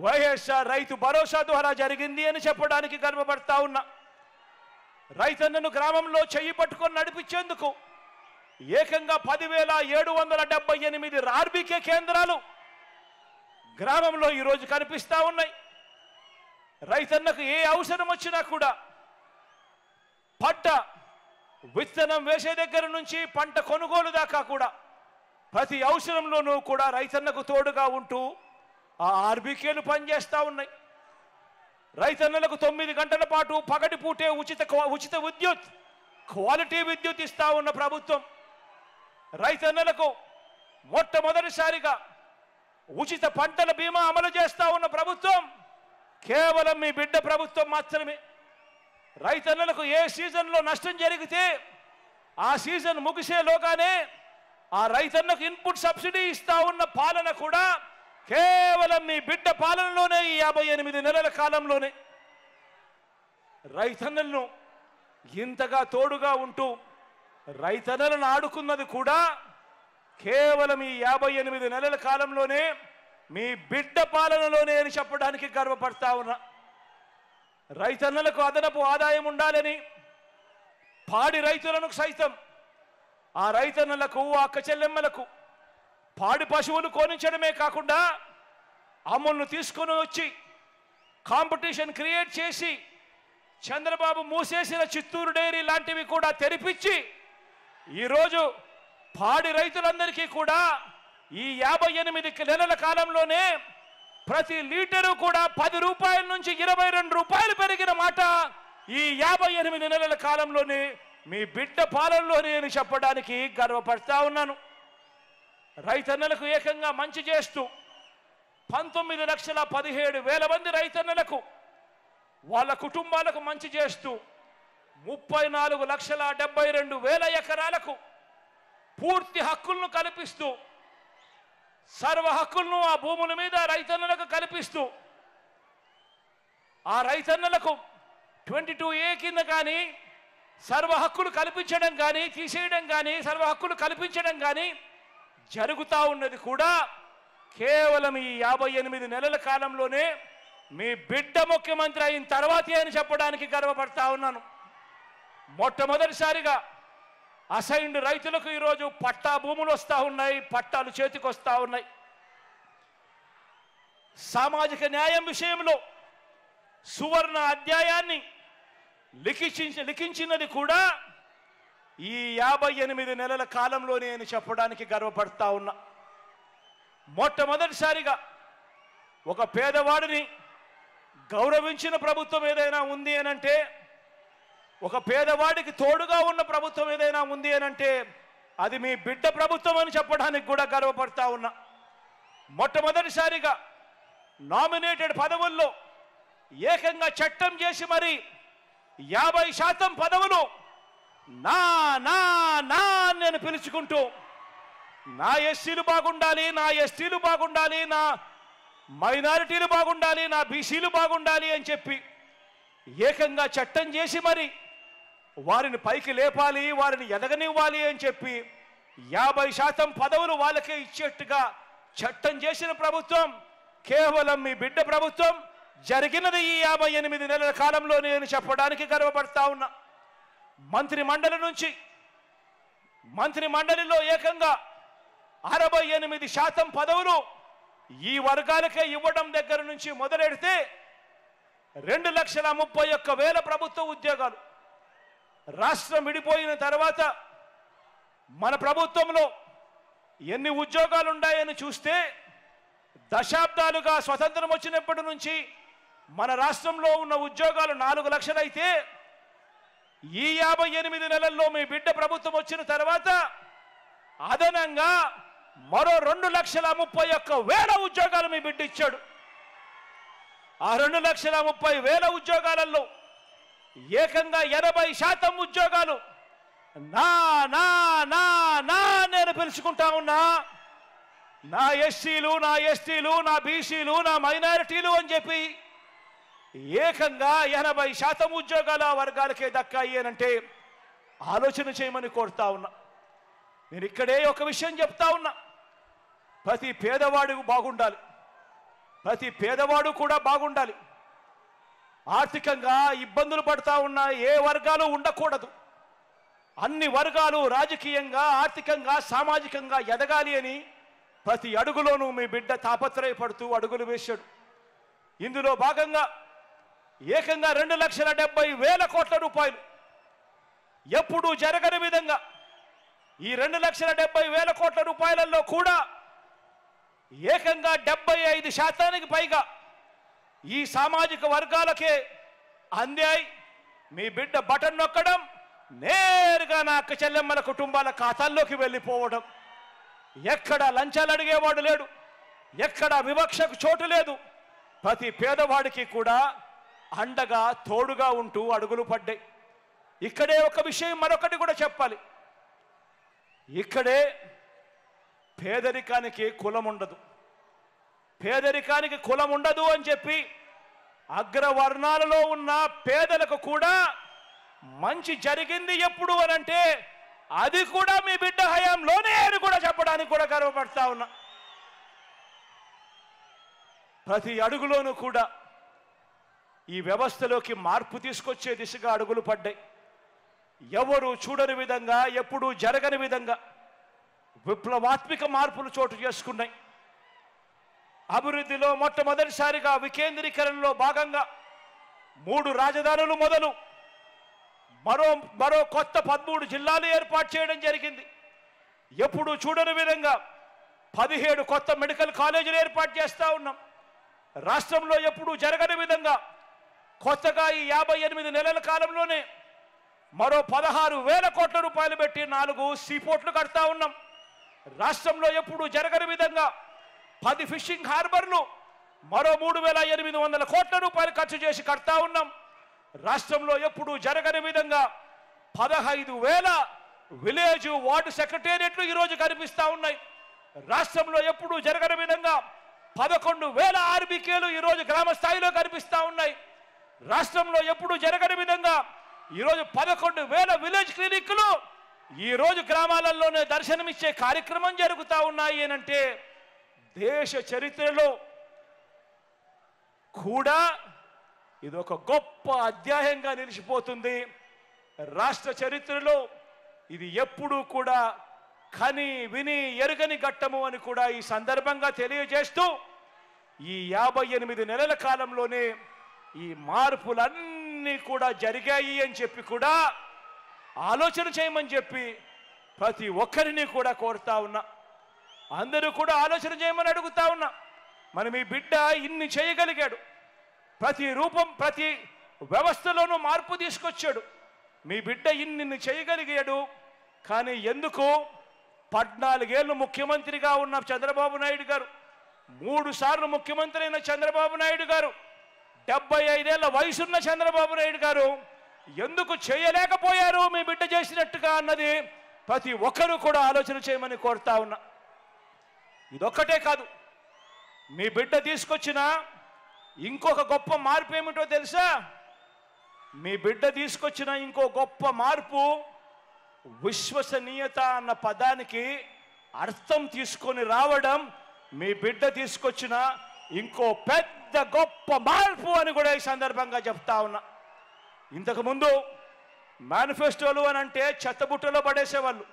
Speaker 1: వైఎస్ఆర్ రైతు భరోసా ద్వారా జరిగింది అని చెప్పడానికి గర్వపడతా ఉన్నా. రైతన్నను గ్రామంలో చెయ్యి పట్టుకొని నడిపించేందుకు ఏకంగా 10,778 ఆర్బీకే కేంద్రాలు గ్రామంలో ఈరోజు కనిపిస్తా ఉన్నాయి. రైతన్నకు ఏ అవసరం వచ్చినా కూడా పంట విత్తనం వేసే దగ్గర నుంచి పంట కొనుగోలు దాకా కూడా ప్రతి అవసరంలోనూ కూడా రైతన్నకు తోడుగా ఉంటూ ఆ ఆర్బీకేలు పనిచేస్తూ ఉన్నాయి. రైతన్నలకు 9 గంటల పాటు పగటిపూటే ఉచిత విద్యుత్, క్వాలిటీ విద్యుత్ ఇస్తా ఉన్న ప్రభుత్వం, రైతన్నలకు మొట్టమొదటిసారిగా ఉచిత పంటల బీమా అమలు చేస్తా ఉన్న ప్రభుత్వం కేవలం మీ బిడ్డ ప్రభుత్వం మాత్రమే. రైతన్నలకు ఏ సీజన్లో నష్టం జరిగితే ఆ సీజన్ ముగిసేలోగానే ఆ రైతన్నకు ఇన్పుట్ సబ్సిడీ ఇస్తా ఉన్న పాలన కూడా కేవలం మీ బిడ్డ పాలనలోనే ఈ 58 నెలల కాలంలోనే రైతన్నలను ఇంతగా తోడుగా ఉంటూ రైతన్నలను ఆడుకున్నది కూడా కేవలం ఈ 58 నెలల కాలంలోనే మీ బిడ్డ పాలనలోనే అని చెప్పడానికి గర్వపడతా ఉన్నా. రైతన్నలకు అదనపు ఆదాయం ఉండాలని పాడి రైతులను సైతం ఆ రైతన్నలకు, అక్క చెల్లెమ్మలకు పాడి పశువులు కొనించడమే కాకుండా అమ్ములను తీసుకొని వచ్చి కాంపిటీషన్ క్రియేట్ చేసి చంద్రబాబు మూసేసిన చిత్తూరు డైరీ లాంటివి కూడా తెరిపించి ఈరోజు పాడి రైతులందరికీ కూడా ఈ 58 నెలల కాలంలోనే ప్రతి లీటరు కూడా 10 రూపాయల నుంచి 22 రూపాయలు పెరిగిన మాట ఈ 58 నెలల కాలంలోనే మీ బిడ్డ పాలనలోనే అని చెప్పడానికి గర్వపడతా ఉన్నాను. రైతన్నలకు ఏకంగా మంచి చేస్తూ 19,17,000 మంది రైతన్నలకు వాళ్ళ కుటుంబాలకు మంచి చేస్తూ 34,72,000 ఎకరాలకు పూర్తి హక్కులను కల్పిస్తూ సర్వ హక్కులను ఆ భూముల మీద రైతన్నలకు కల్పిస్తూ ఆ రైతన్నలకు 22A కింద కానీ సర్వ హక్కులు కల్పించడం కానీ, తీసేయడం కానీ, సర్వ హక్కులు కల్పించడం కానీ జరుగుతూ ఉన్నది కూడా కేవలం ఈ 58 నెలల కాలంలోనే మీ బిడ్డ ముఖ్యమంత్రి అయిన తర్వాతే అని చెప్పడానికి గర్వపడతా ఉన్నాను. మొట్టమొదటిసారిగా అసైన్డ్ రైతులకు ఈరోజు పట్టా భూములు వస్తూ ఉన్నాయి, పట్టాలు చేతికి వస్తూ ఉన్నాయి. సామాజిక న్యాయం విషయంలో సువర్ణ అధ్యాయాన్ని లిఖించినది కూడా ఈ 58 నెలల కాలంలోనే అని చెప్పడానికి గర్వపడతా ఉన్నా. మొట్టమొదటిసారిగా ఒక పేదవాడిని గౌరవించిన ప్రభుత్వం ఏదైనా ఉంది అనంటే, ఒక పేదవాడికి తోడుగా ఉన్న ప్రభుత్వం ఏదైనా ఉంది అనంటే అది మీ బిడ్డ ప్రభుత్వం అని చెప్పడానికి కూడా గర్వపడతా ఉన్నా. మొట్టమొదటిసారిగా నామినేటెడ్ పదవుల్లో ఏకంగా చట్టం చేసి మరి 50% పదవులు నా నా నా నేను పిలుచుకుంటూ నా ఎస్సీలు బాగుండాలి, నా ఎస్టీలు బాగుండాలి, నా మైనారిటీలు బాగుండాలి, నా బీసీలు బాగుండాలి అని చెప్పి ఏకంగా చట్టం చేసి మరి వారిని పైకి లేపాలి, వారిని ఎదగనివ్వాలి అని చెప్పి 50% పదవులు వాళ్ళకే ఇచ్చేట్టుగా చట్టం చేసిన ప్రభుత్వం కేవలం మీ బిడ్డ ప్రభుత్వం. జరిగినది ఈ 58 నెలల కాలంలోనే అని చెప్పడానికి గర్వపడతా ఉన్నా. మంత్రి మండలిలో ఏకంగా 68% పదవులు ఈ వర్గాలకే ఇవ్వడం దగ్గర నుంచి మొదలెడితే 2,31,000 ప్రభుత్వ ఉద్యోగాలు. రాష్ట్రం విడిపోయిన తర్వాత మన ప్రభుత్వంలో ఎన్ని ఉద్యోగాలు ఉన్నాయని చూస్తే దశాబ్దాలుగా స్వతంత్రం వచ్చినప్పటి నుంచి మన రాష్ట్రంలో ఉన్న ఉద్యోగాలు 4 లక్షలు అయితే ఈ 58 నెలల్లో మీ బిడ్డ ప్రభుత్వం వచ్చిన తర్వాత అదనంగా మరో 2,31,000 ఉద్యోగాలు మీ బిడ్డ ఇచ్చాడు. ఆ 2,30,000 ఉద్యోగాలలో ఏకంగా 80% ఉద్యోగాలు నా నా నా నా నేను పిలుచుకుంటా ఉన్నా. నా ఎస్సీలు, నా ఎస్టీలు, నా బీసీలు, నా మైనారిటీలు అని చెప్పి ఏకంగా 80% ఉద్యోగాలు ఆ వర్గాలకే దక్కాయి అనంటే ఆలోచన చేయమని కోరుతా ఉన్నా. నేను ఇక్కడే ఒక విషయం చెప్తా ఉన్నా. ప్రతి పేదవాడు బాగుండాలి, ప్రతి పేదవాడు కూడా బాగుండాలి. ఆర్థికంగా ఇబ్బందులు పడతా ఉన్న ఏ వర్గాలు ఉండకూడదు. అన్ని వర్గాలు రాజకీయంగా, ఆర్థికంగా, సామాజికంగా ఎదగాలి అని ప్రతి అడుగులోనూ మీ బిడ్డ తాపత్రయపడుతూ అడుగులు వేశాడు. ఇందులో భాగంగా ఏకంగా 2,70,000 కోట్ల రూపాయలు ఎప్పుడూ జరగని విధంగా ఈ 2,70,000 కోట్ల రూపాయలలో కూడా ఏకంగా 75% పైగా ఈ సామాజిక వర్గాలకే అందాయి. మీ బిడ్డ బటన్ నొక్కడం నేరుగా నా అక్క చెల్లెమ్మల కుటుంబాల ఖాతాల్లోకి వెళ్ళిపోవడం. ఎక్కడ లంచాలు అడిగేవాడు లేడు, ఎక్కడ వివక్షకు చోటు లేదు. ప్రతి పేదవాడికి కూడా అండగా తోడుగా ఉంటూ అడుగులు పడ్డాయి. ఇక్కడే ఒక విషయం మరొకటి కూడా చెప్పాలి. ఇక్కడే పేదరికానికి కులం ఉండదు. పేదరికానికి కులం ఉండదు అని చెప్పి అగ్రవర్ణాలలో ఉన్న పేదలకు కూడా మంచి జరిగింది ఎప్పుడు అనంటే అది కూడా మీ బిడ్డ హయాంలోనే అని కూడా చెప్పడానికి కూడా గర్వపడతా ఉన్నా. ప్రతి అడుగులోనూ కూడా ఈ వ్యవస్థలోకి మార్పు తీసుకొచ్చే దిశగా అడుగులు పడ్డాయి. ఎవరు చూడని విధంగా, ఎప్పుడూ జరగని విధంగా విప్లవాత్మక మార్పులు చోటు చేసుకున్నాయి. అభివృద్ధిలో మొట్టమొదటిసారిగా వికేంద్రీకరణలో భాగంగా 3 రాజధానులు మొదలు మరో కొత్త 13 జిల్లాలు ఏర్పాటు చేయడం జరిగింది. ఎప్పుడు చూడని విధంగా 17 కొత్త మెడికల్ కాలేజీలు ఏర్పాటు చేస్తూ ఉన్నాం. రాష్ట్రంలో ఎప్పుడు జరగని విధంగా కొత్తగా ఈ 58 నెలల కాలంలోనే మరో 16,000 కోట్ల రూపాయలు పెట్టి 4 సీపోర్ట్లు కడతా ఉన్నాం. రాష్ట్రంలో ఎప్పుడు జరగని విధంగా 10 ఫిషింగ్ హార్బర్లు మరో 3,800 కోట్ల రూపాయలు ఖర్చు చేసి కడతా ఉన్నాం. రాష్ట్రంలో ఎప్పుడు జరగని విధంగా 15,000 విలేజ్ వార్డు సెక్రటేరియట్లు ఈరోజు కనిపిస్తూ ఉన్నాయి. రాష్ట్రంలో ఎప్పుడు జరగని విధంగా 11,000 ఆర్బీకేలు ఈరోజు గ్రామ స్థాయిలో కనిపిస్తూ ఉన్నాయి. రాష్ట్రంలో ఎప్పుడు జరగని విధంగా ఈరోజు 11,000 విలేజ్ క్లినిక్లు ఈరోజు గ్రామాలలోనే దర్శనమిచ్చే కార్యక్రమం జరుగుతూ ఉన్నాయి అనంటే దేశ చరిత్రలో కూడా ఇది ఒక గొప్ప అధ్యాయంగా నిలిచిపోతుంది. రాష్ట్ర చరిత్రలో ఇది ఎప్పుడూ కూడా కని విని ఎరుగని ఘట్టము అని కూడా ఈ సందర్భంగా తెలియజేస్తూ ఈ 58 నెలల కాలంలోనే ఈ మార్పులన్నీ కూడా జరిగాయి అని చెప్పి కూడా ఆలోచన చేయమని చెప్పి ప్రతి ఒక్కరిని కూడా కోరుతా ఉన్నా. అందరూ కూడా ఆలోచన చేయమని అడుగుతా ఉన్నా. మరి మీ బిడ్డ ఇన్ని చేయగలిగాడు, ప్రతి రూపం ప్రతి వ్యవస్థలోనూ మార్పు తీసుకొచ్చాడు. మీ బిడ్డ ఇన్ని చేయగలిగాడు. కానీ ఎందుకు 14 ఏళ్ళు ముఖ్యమంత్రిగా ఉన్న చంద్రబాబు నాయుడు గారు, 3 సార్లు ముఖ్యమంత్రి అయిన చంద్రబాబు నాయుడు గారు, 75 ఏళ్ల వయసున్న చంద్రబాబు నాయుడు గారు ఎందుకు చేయలేకపోయారు మీ బిడ్డ చేసినట్టుగా అన్నది ప్రతి ఒక్కరూ కూడా ఆలోచన చేయమని కోరుతా ఉన్నా. ఇదొక్కటే కాదు, మీ బిడ్డ తీసుకొచ్చిన ఇంకొక గొప్ప మార్పు ఏమిటో తెలుసా? మీ బిడ్డ తీసుకొచ్చిన ఇంకో గొప్ప మార్పు విశ్వసనీయత అన్న పదానికి అర్థం తీసుకొని రావడం మీ బిడ్డ తీసుకొచ్చిన ఇంకో పెద్ద గొప్ప మార్పు అని కూడా ఈ సందర్భంగా చెప్తా ఉన్నా. ఇంతకుముందు మేనిఫెస్టోలు అని అంటే చెత్తబుట్టలో పడేసేవాళ్ళు.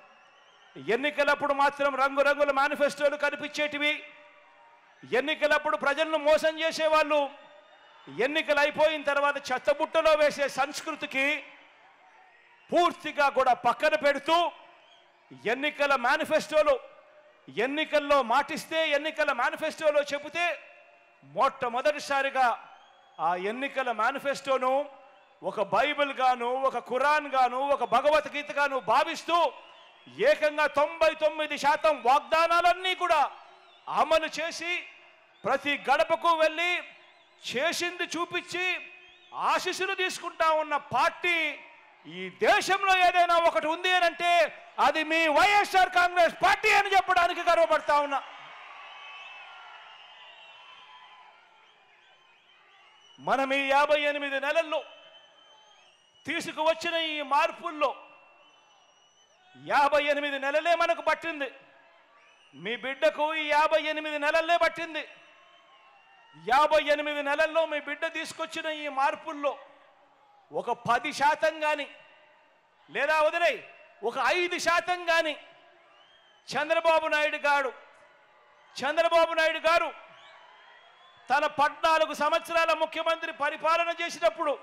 Speaker 1: ఎన్నికలప్పుడు మాత్రం రంగురంగుల మేనిఫెస్టోలు కనిపించేటివి. ఎన్నికలప్పుడు ప్రజలను మోసం చేసేవాళ్ళు ఎన్నికలు అయిపోయిన తర్వాత చెత్తబుట్టలో వేసే సంస్కృతికి పూర్తిగా కూడా పక్కన పెడుతూ ఎన్నికల మేనిఫెస్టోలో ఎన్నికల్లో మాటిస్తే ఎన్నికల మేనిఫెస్టోలో చెబితే మొట్టమొదటిసారిగా ఆ ఎన్నికల మేనిఫెస్టోను ఒక బైబిల్ గాను ఒక ఖురాన్ గాను ఒక భగవద్గీత గాను భావిస్తూ ఏకంగా 99% వాగ్దానాలన్నీ కూడా అమలు చేసి ప్రతి గడపకు వెళ్ళి చేసింది చూపించి ఆశీస్సులు తీసుకుంటా ఉన్న పార్టీ ఈ దేశంలో ఏదైనా ఒకటి ఉంది అని అంటే అది మీ వైఎస్ఆర్ కాంగ్రెస్ పార్టీ అని చెప్పడానికి గర్వపడతా ఉన్నా. మనం ఈ 58 నెలల్లో తీసుకువచ్చిన ఈ మార్పుల్లో 58 నెలలే మనకు పట్టింది. మీ బిడ్డకు ఈ 58 నెలలే పట్టింది. 58 నెలల్లో మీ బిడ్డ తీసుకొచ్చిన ఈ మార్పుల్లో ఒక 10% కానీ లేదా వదిలే ఒక 5% కానీ చంద్రబాబు నాయుడు గారు తన 14 సంవత్సరాల ముఖ్యమంత్రి పరిపాలన చేసినప్పుడు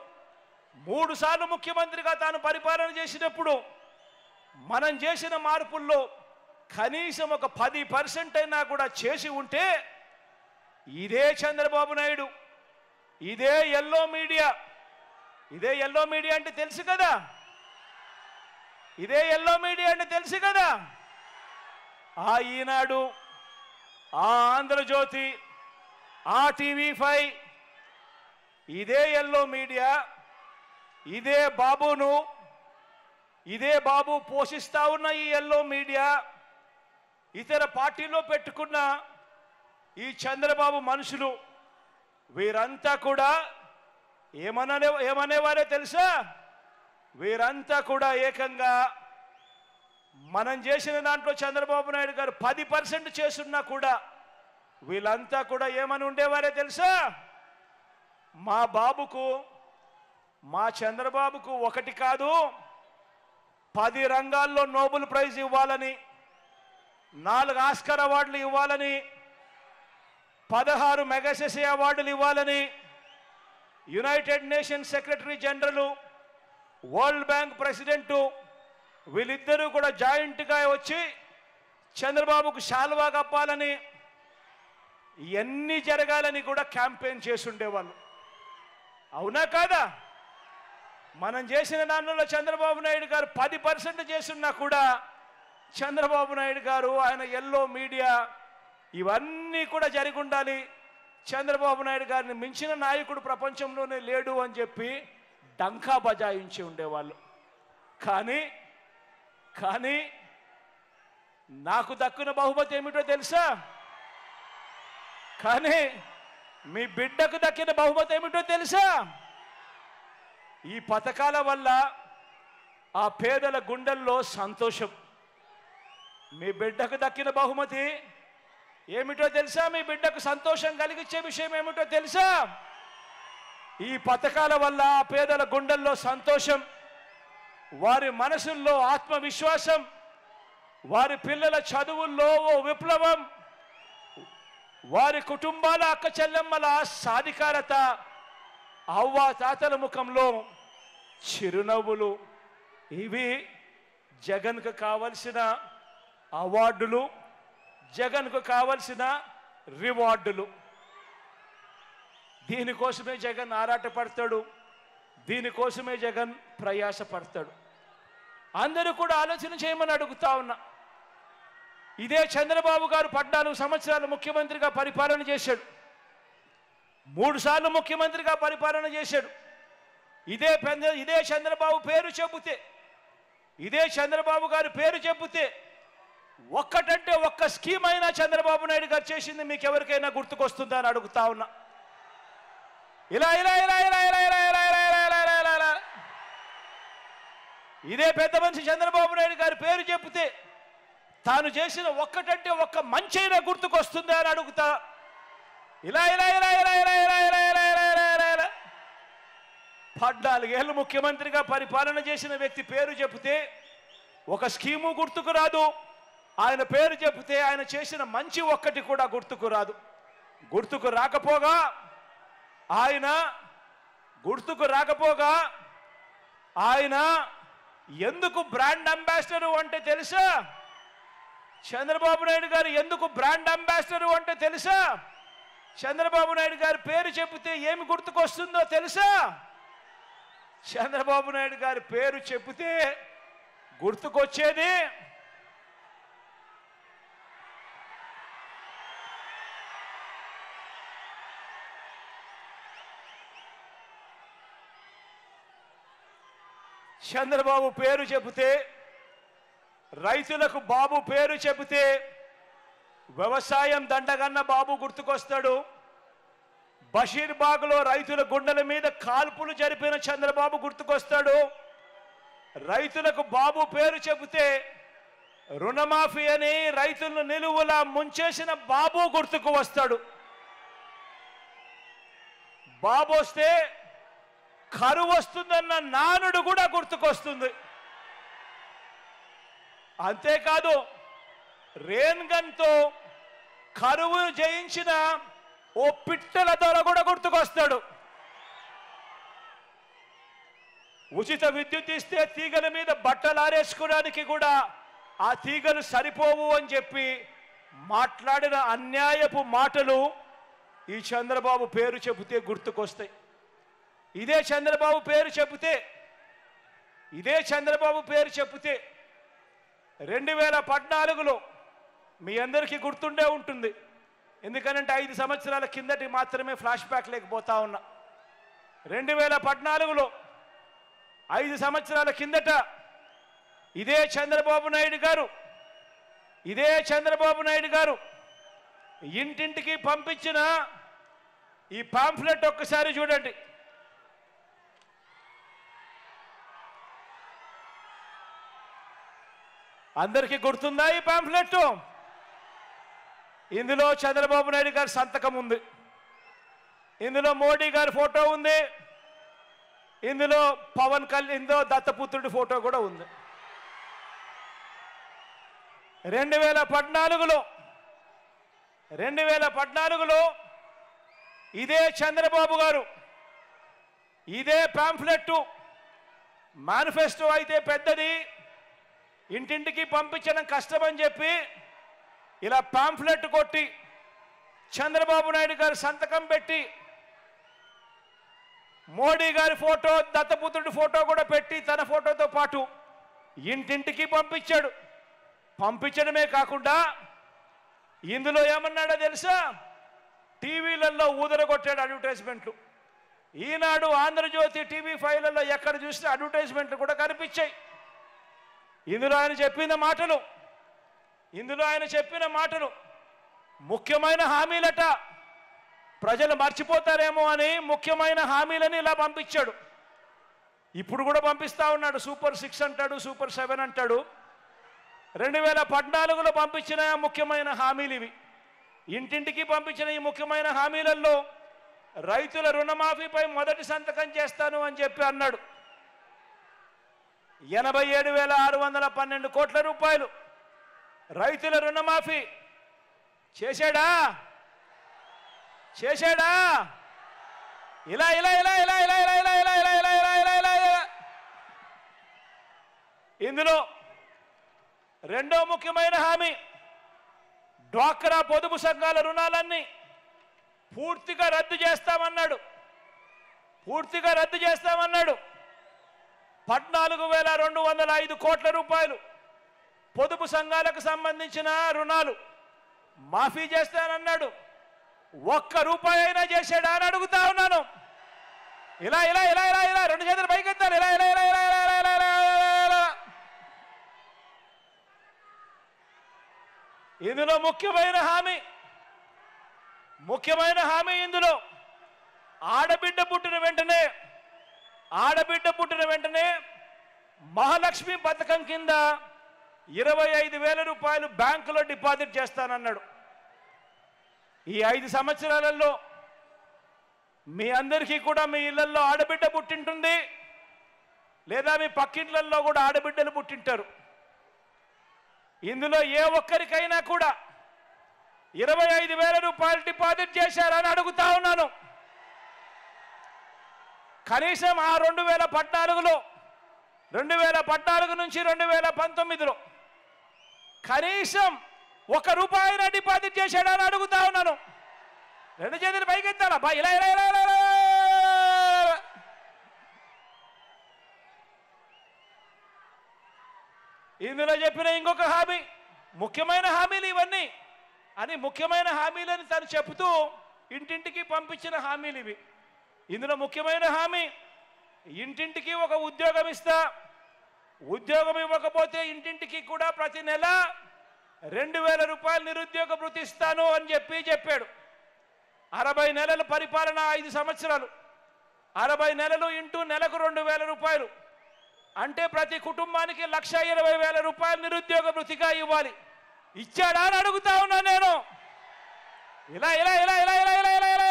Speaker 1: 3 సార్లు ముఖ్యమంత్రిగా తాను పరిపాలన చేసినప్పుడు మనం చేసిన మార్పుల్లో కనీసం ఒక 10% అయినా కూడా చేసి ఉంటే ఇదే చంద్రబాబు నాయుడు ఇదే ఎల్లో మీడియా అంటే తెలుసు కదా, ఇదే ఎల్లో మీడియా అంటే తెలుసు కదా, ఆ ఈనాడు, ఆ ఆంధ్రజ్యోతి, ఆ TV5, ఇదే ఎల్లో మీడియా, ఇదే బాబు పోషిస్తా ఉన్న ఈ ఎల్లో మీడియా, ఇతర పార్టీలో పెట్టుకున్న ఈ చంద్రబాబు మనుషులు వీరంతా కూడా ఏమనేవారే తెలుసా? వీరంతా కూడా ఏకంగా మనం చేసిన దాంట్లో చంద్రబాబు నాయుడు గారు 10% చేస్తున్నా కూడా వీళ్ళంతా కూడా ఏమని ఉండేవారే తెలుసా? మా చంద్రబాబుకు 1 కాదు 10 రంగాల్లో నోబెల్ ప్రైజ్ ఇవ్వాలని, 4 ఆస్కార్ అవార్డులు ఇవ్వాలని, 16 మెగాసెసే అవార్డులు ఇవ్వాలని United nations secretary general, world bank president వీళ్ళిద్దరూ కూడా జాయింట్గా వచ్చి చంద్రబాబుకు శాల్వా కప్పాలని, ఇవన్నీ జరగాలని కూడా క్యాంపెయిన్ చేసుండేవాళ్ళు. అవునా కాదా? మనం చేసిన దానిలో చంద్రబాబు నాయుడు గారు 10% చేస్తున్నా కూడా చంద్రబాబు నాయుడు గారు ఆయన ఎల్లో మీడియా ఇవన్నీ కూడా జరిగి ఉండాలి, చంద్రబాబు నాయుడు గారిని మించిన నాయకుడు ప్రపంచంలోనే లేడు అని చెప్పి డంకా బజాయించి ఉండేవాళ్ళు. కానీ నాకు దక్కున బహుమతి ఏమిటో తెలుసా? కానీ మీ బిడ్డకు దక్కిన బహుమతి ఏమిటో తెలుసా? ఈ పథకాల వల్ల ఆ పేదల గుండెల్లో సంతోషం. మీ బిడ్డకు దక్కిన బహుమతి ఏమిటో తెలుసా? మీ బిడ్డకు సంతోషం కలిగించే విషయం ఏమిటో తెలుసా? ఈ పథకాల వల్ల ఆ పేదల గుండెల్లో సంతోషం, వారి మనసుల్లో ఆత్మవిశ్వాసం, వారి పిల్లల చదువుల్లో ఓ విప్లవం, వారి కుటుంబాల అక్క చెల్లెమ్మల సాధికారత, అవ్వ తాతల ముఖంలో చిరునవ్వులు. ఇవి జగన్కు కావలసిన అవార్డులు, జగన్కు కావలసిన రివార్డులు. దీనికోసమే జగన్ ఆరాటపడతాడు, దీనికోసమే జగన్ ప్రయాసపడతాడు. అందరూ కూడా ఆలోచన చేయమని అడుగుతా ఉన్నా. ఇదే చంద్రబాబు గారు 14 సంవత్సరాలు ముఖ్యమంత్రిగా పరిపాలన చేశాడు, 3 సార్లు ముఖ్యమంత్రిగా పరిపాలన చేశాడు. ఇదే చంద్రబాబు పేరు చెబితే, ఇదే చంద్రబాబు గారి పేరు చెబితే ఒక్కటంటే ఒక్క స్కీమ్ అయినా చంద్రబాబు నాయుడు గారు చేసింది మీకు ఎవరికైనా గుర్తుకొస్తుందా అని అడుగుతా ఉన్నా. ఇలా ఇదే పెద్ద మనిషి చంద్రబాబు నాయుడు గారి పేరు చెబితే తాను చేసిన ఒక్కటంటే ఒక్క మంచైనా గుర్తుకొస్తుందా అని అడుగుతా. ఇలా 14 ఏళ్ళు ముఖ్యమంత్రిగా పరిపాలన చేసిన వ్యక్తి పేరు చెబితే ఒక స్కీము గుర్తుకు రాదు, ఆయన పేరు చెబితే ఆయన చేసిన మంచి ఒక్కటి కూడా గుర్తుకు రాదు. గుర్తుకు రాకపోగా ఆయన ఎందుకు బ్రాండ్ అంబాసిడర్ అంటే తెలుసా? చంద్రబాబు నాయుడు గారు ఎందుకు బ్రాండ్ అంబాసిడర్ అంటే తెలుసా? చంద్రబాబు నాయుడు గారి పేరు చెబితే ఏమి గుర్తుకొస్తుందో తెలుసా? చంద్రబాబు నాయుడు గారి పేరు చెబితే గుర్తుకొచ్చేది చంద్రబాబు పేరు చెబితే, రైతులకు బాబు పేరు చెబితే వ్యవసాయం దండగన్న బాబు గుర్తుకొస్తాడు. బషీర్బాగ్లో రైతుల గుండెల మీద కాల్పులు జరిపిన చంద్రబాబు గుర్తుకొస్తాడు. రైతులకు బాబు పేరు చెబితే రుణమాఫీ అని రైతులను నిలువులా ముంచేసిన బాబు గుర్తుకు వస్తాడు. బాబు వస్తే కరువు వస్తుందన్న నానుడు కూడా గుర్తుకొస్తుంది. అంతేకాదు రెయిన్ గన్తో కరువును జయించిన ఓ పిట్టల దొర కూడా గుర్తుకొస్తాడు. ఉచిత విద్యుత్ ఇస్తే తీగల మీద బట్టలు ఆరేసుకోవడానికి కూడా ఆ తీగలు సరిపోవు అని చెప్పి మాట్లాడిన అన్యాయపు మాటలు ఈ చంద్రబాబు పేరు చెబితే గుర్తుకొస్తాయి. ఇదే చంద్రబాబు పేరు చెబితే 2014లో మీ అందరికీ గుర్తుండే ఉంటుంది. ఎందుకనంటే 5 సంవత్సరాల కిందటి మాత్రమే ఫ్లాష్ బ్యాక్ లేకపోతా ఉన్నా. 2014లో 5 సంవత్సరాల కిందట ఇదే చంద్రబాబు నాయుడు గారు ఇంటింటికి పంపించిన ఈ పాంఫ్లెట్ ఒక్కసారి చూడండి. అందరికీ గుర్తుందా ఈ పాంఫ్లెట్? ఇందులో చంద్రబాబు నాయుడు గారి సంతకం ఉంది, ఇందులో మోడీ గారి ఫోటో ఉంది, ఇందులో పవన్ కళ్యాణ్, ఇందులో దత్తపుత్రుడి ఫోటో కూడా ఉంది. 2014లో ఇదే చంద్రబాబు గారు ఇదే పాంఫ్లెట్ మేనిఫెస్టో అయితే పెద్దది, ఇంటింటికి పంపించడం కష్టమని చెప్పి ఇలా పాంఫ్లెట్ కొట్టి చంద్రబాబు నాయుడు గారు సంతకం పెట్టి మోడీ గారి ఫోటో దత్తపుత్రుడి ఫోటో కూడా పెట్టి తన ఫోటోతో పాటు ఇంటింటికి పంపించాడు. పంపించడమే కాకుండా ఇందులో ఏమన్నాడో తెలుసా? టీవీలలో ఊదరగొట్టాడు అడ్వర్టైజ్మెంట్లు. ఈనాడు, ఆంధ్రజ్యోతి, TV5లలో ఎక్కడ చూస్తే అడ్వర్టైజ్మెంట్లు కూడా కనిపించాయి. ఇందులో ఆయన చెప్పిన మాటలు ముఖ్యమైన హామీలట. ప్రజలు మర్చిపోతారేమో అని ముఖ్యమైన హామీలని ఇలా పంపించాడు. ఇప్పుడు కూడా పంపిస్తా ఉన్నాడు. సూపర్ 6 అంటాడు, సూపర్ 7 అంటాడు. 2014లో పంపించిన ముఖ్యమైన హామీలు ఇవి. ఇంటింటికి పంపించిన ఈ ముఖ్యమైన హామీలలో రైతుల రుణమాఫీపై మొదటి సంతకం చేస్తాను అని చెప్పి అన్నాడు. 87,612 కోట్ల రూపాయలు రైతుల రుణమాఫీ చేశాడా? ఇలా ఇందులో రెండో ముఖ్యమైన హామీ, డ్వాక్రా పొదుపు సంఘాల రుణాలన్నీ పూర్తిగా రద్దు చేస్తామన్నాడు. 14,205 కోట్ల రూపాయలు పొదుపు సంఘాలకు సంబంధించిన రుణాలు మాఫీ చేస్తానన్నాడు. ఒక్క రూపాయి అయినా చేశాడా అని అడుగుతా ఉన్నాను. ఇలా రెండు చేతులు పైకెత్తాలి. ఇందులో ముఖ్యమైన హామీ ఇందులో ఆడబిడ్డ పుట్టిన వెంటనే మహాలక్ష్మి పథకం కింద 25,000 రూపాయలు బ్యాంకులో డిపాజిట్ చేస్తానన్నాడు. ఈ 5 సంవత్సరాలలో మీ అందరికీ కూడా మీ ఇళ్లలో ఆడబిడ్డ పుట్టింటుంది, లేదా మీ పక్కింట్లలో కూడా ఆడబిడ్డలు పుట్టింటారు. ఇందులో ఏ ఒక్కరికైనా కూడా 25,000 రూపాయలు డిపాజిట్ చేశారని అడుగుతా ఉన్నాను. కనీసం ఆ 2014లో 2014 నుంచి 2019లో కనీసం ₹1 డిపాజిట్ చేశాడని అడుగుతా ఉన్నాను. రెండు చేతులు పైకెత్తాలా బా, ఇలా ఇలా ఇలా ఇలా. ఇందులో చెప్పిన ఇంకొక హామీ, ముఖ్యమైన హామీలు ఇవన్నీ అని, ముఖ్యమైన హామీలని తను చెబుతూ ఇంటింటికి పంపించిన హామీలు ఇవి. ఇందులో ముఖ్యమైన హామీ, ఇంటింటికి ఒక ఉద్యోగం ఇస్తా, ఉద్యోగం ఇవ్వకపోతే ఇంటింటికి కూడా ప్రతి నెల 2,000 రూపాయలు నిరుద్యోగ భృతి ఇస్తాను అని చెప్పాడు. 60 నెలల పరిపాలన, 5 సంవత్సరాలు, 60 నెలలు ఇంటూ నెలకు 2,000 రూపాయలు అంటే ప్రతి కుటుంబానికి 1,20,000 రూపాయలు నిరుద్యోగ భృతిగా ఇవ్వాలి. ఇచ్చాడా అని అడుగుతా ఉన్నా నేను. ఇలా ఇలా ఇలా ఇలా ఇలా ఇలా ఇలా ఇలా.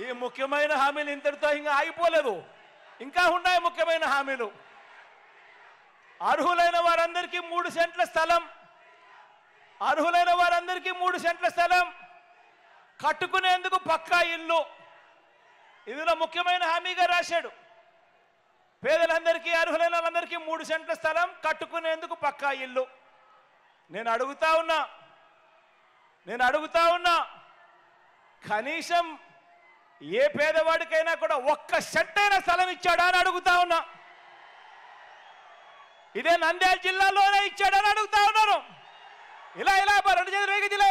Speaker 1: ఈ ముఖ్యమైన హామీలు ఇంతటితో ఇంకా ఆగిపోలేదు, ఇంకా ఉన్నాయి ముఖ్యమైన హామీలు. అర్హులైన వారందరికీ 3 సెంట్ల స్థలం, అర్హులైన వారందరికీ 3 సెంట్ల స్థలం, కట్టుకునేందుకు పక్కా ఇల్లు. ఇందులో ముఖ్యమైన హామీగా రాశాడు. పేదలందరికీ, అర్హులైన వాళ్ళందరికీ 3 సెంట్ల స్థలం, కట్టుకునేందుకు పక్కా ఇల్లు. నేను అడుగుతా ఉన్నా కనీసం ఏ పేదవాడికైనా కూడా 1 సెంటైన స్థలం ఇచ్చాడా అని అడుగుతా ఉన్నా. ఇదే నంద్యాల జిల్లాలోనే ఇచ్చాడని అడుగుతా ఉన్నారు. ఇలా ఇలా 2 చేతులు వేగి జిల్లా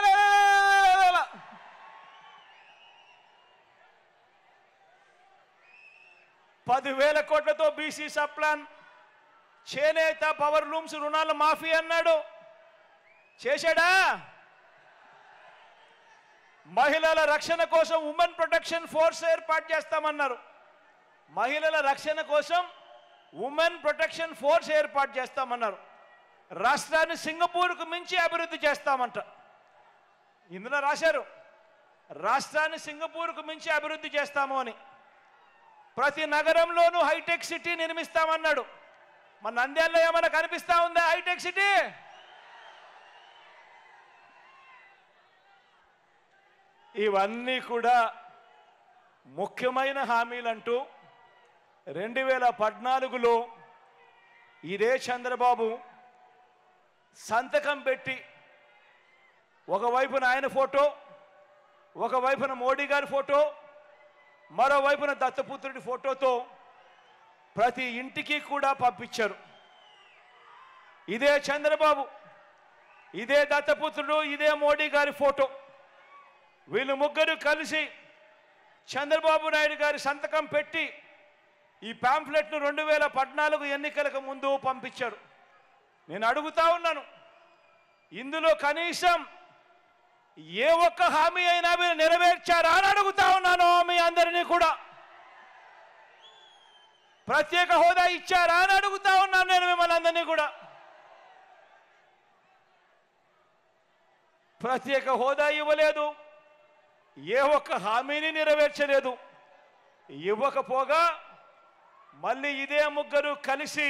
Speaker 1: 10,000 కోట్లతో బీసీ సబ్ ప్లాన్, చేనేత, పవర్ లూమ్స్ రుణాల మాఫీ అన్నాడు. చేశాడా? మహిళల రక్షణ కోసం ఉమెన్ ప్రొటెక్షన్ ఫోర్స్ ఏర్పాటు చేస్తామన్నారు. మహిళల రక్షణ కోసం ఉమెన్ ప్రొటెక్షన్ ఫోర్స్ ఏర్పాటు చేస్తామన్నారు. రాష్ట్రాన్ని సింగపూర్కు మించి అభివృద్ధి చేస్తామంట. ఇందులో రాశారు రాష్ట్రాన్ని సింగపూర్కు మించి అభివృద్ధి చేస్తాము అని. ప్రతి నగరంలోనూ హైటెక్ సిటీ నిర్మిస్తామన్నాడు. మన నంద్యాలలో ఏమైనా కనిపిస్తా ఉందా హైటెక్ సిటీ? ఇవన్నీ కూడా ముఖ్యమైన హామీలంటూ 2014లో ఇదే చంద్రబాబు సంతకం పెట్టి, ఒకవైపున ఆయన ఫోటో, ఒకవైపున మోడీ గారి ఫోటో, మరోవైపున దత్తపుత్రుడి ఫోటోతో ప్రతి ఇంటికి కూడా పంపించారు. ఇదే చంద్రబాబు, ఇదే దత్తపుత్రుడు, ఇదే మోడీ గారి ఫోటో, వీళ్ళు ముగ్గురు కలిసి చంద్రబాబు నాయుడు గారి సంతకం పెట్టి ఈ పాంఫ్లెట్ను 2014 ఎన్నికలకు ముందు పంపించారు. నేను అడుగుతా ఉన్నాను, ఇందులో కనీసం ఏ ఒక్క హామీ అయినా మీరు నెరవేర్చారా అని అడుగుతా ఉన్నాను మీ అందరినీ కూడా. ప్రత్యేక హోదా ఇచ్చారా అని అడుగుతా ఉన్నాను నేను మిమ్మల్ని అందరినీ కూడా. ప్రత్యేక హోదా ఇవ్వలేదు, ఏ ఒక్క హామీని నెరవేర్చలేదు. ఇవ్వకపోగా మళ్ళీ ఇదే ముగ్గురు కలిసి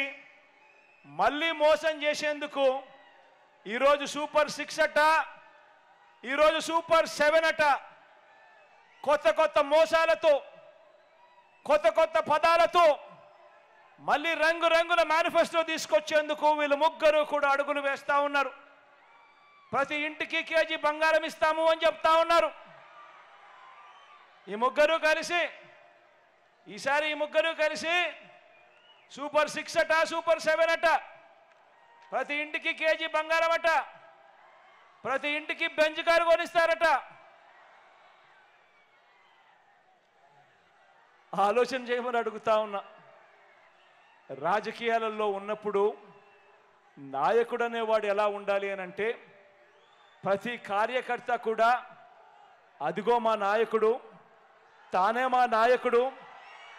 Speaker 1: మళ్ళీ మోసం చేసేందుకు ఈరోజు సూపర్ 6 అట, ఈరోజు సూపర్ 7 అట, కొత్త కొత్త మోసాలతో, కొత్త కొత్త పదాలతో మళ్ళీ రంగురంగుల మేనిఫెస్టో తీసుకొచ్చేందుకు వీళ్ళు ముగ్గురు కూడా అడుగులు వేస్తా ఉన్నారు. ప్రతి ఇంటికి కేజీ బంగారం ఇస్తాము అని చెప్తా ఉన్నారు. ఈ ముగ్గురు కలిసి ఈసారి సూపర్ 6 అట, సూపర్ 7 అట, ప్రతి ఇంటికి కేజీ బంగారం అట, ప్రతి ఇంటికి బెంచ్ కారు కొనిస్తారట. ఆలోచన చేయమని అడుగుతా ఉన్నా. రాజకీయాలలో ఉన్నప్పుడు నాయకుడు అనేవాడు ఎలా ఉండాలి అని అంటే, ప్రతి కార్యకర్త కూడా అదిగో మా నాయకుడు, తానే మా నాయకుడు